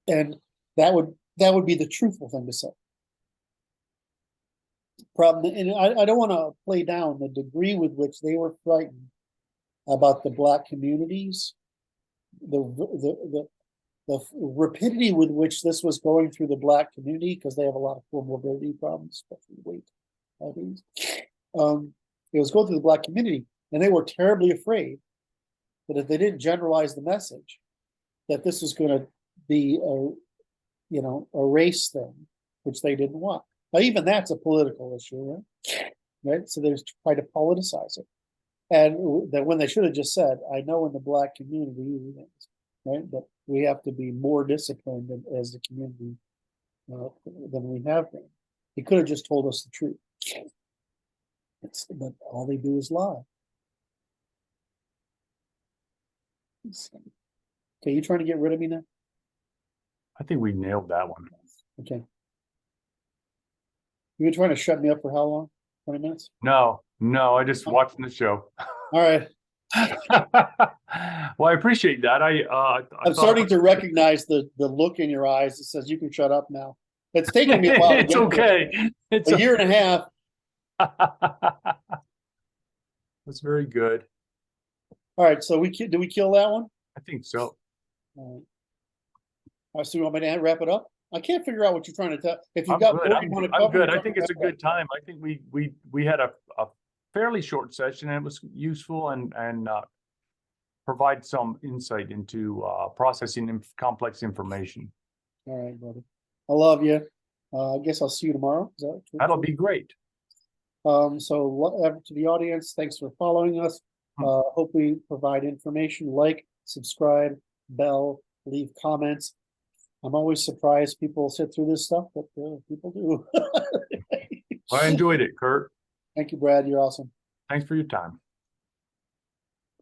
Speaker 1: and that would be the truthful thing to say. Problem, and I don't want to play down the degree with which they were frightened about the Black communities the rapidity with which this was going through the Black community, because they have a lot of comorbidity problems, especially weight diabetes. It was going through the Black community, and they were terribly afraid that if they didn't generalize the message, that this was going to be a race thing, which they didn't want. Now, even that's a political issue, right? So they try to politicize it, and that when they should have just said, "I know in the Black community, right, but we have to be more disciplined as a community than we have been." He could have just told us the truth. But all they do is lie. Okay, you trying to get rid of me now?
Speaker 2: I think we nailed that one.
Speaker 1: Okay. You been trying to shut me up for how long? 20 minutes?
Speaker 2: No, I just watching the show.
Speaker 1: All right.
Speaker 2: Well, I appreciate that.
Speaker 1: I'm starting to recognize the look in your eyes that says you can shut up now. It's taken me a while.
Speaker 2: It's okay. It's
Speaker 1: a year and a half.
Speaker 2: That's very good.
Speaker 1: All right, so do we kill that one?
Speaker 2: I think so.
Speaker 1: All right, so you want me to wrap it up? I can't figure out what you're trying to tell. If you've
Speaker 2: I'm
Speaker 1: got
Speaker 2: good.
Speaker 1: more you want to
Speaker 2: I'm
Speaker 1: cover,
Speaker 2: good. I think it's a good time. I think we had a fairly short session, and it was useful and provide some insight into processing complex information.
Speaker 1: All right, brother. I love you. I guess I'll see you tomorrow. Is that true?
Speaker 2: That'll be great.
Speaker 1: So to the audience, thanks for following us. Hope we provide information. Like, subscribe, bell, leave comments. I'm always surprised people sit through this stuff, but people do.
Speaker 2: Well, I enjoyed it, Kurt.
Speaker 1: Thank you, Brad. You're awesome.
Speaker 2: Thanks for your time.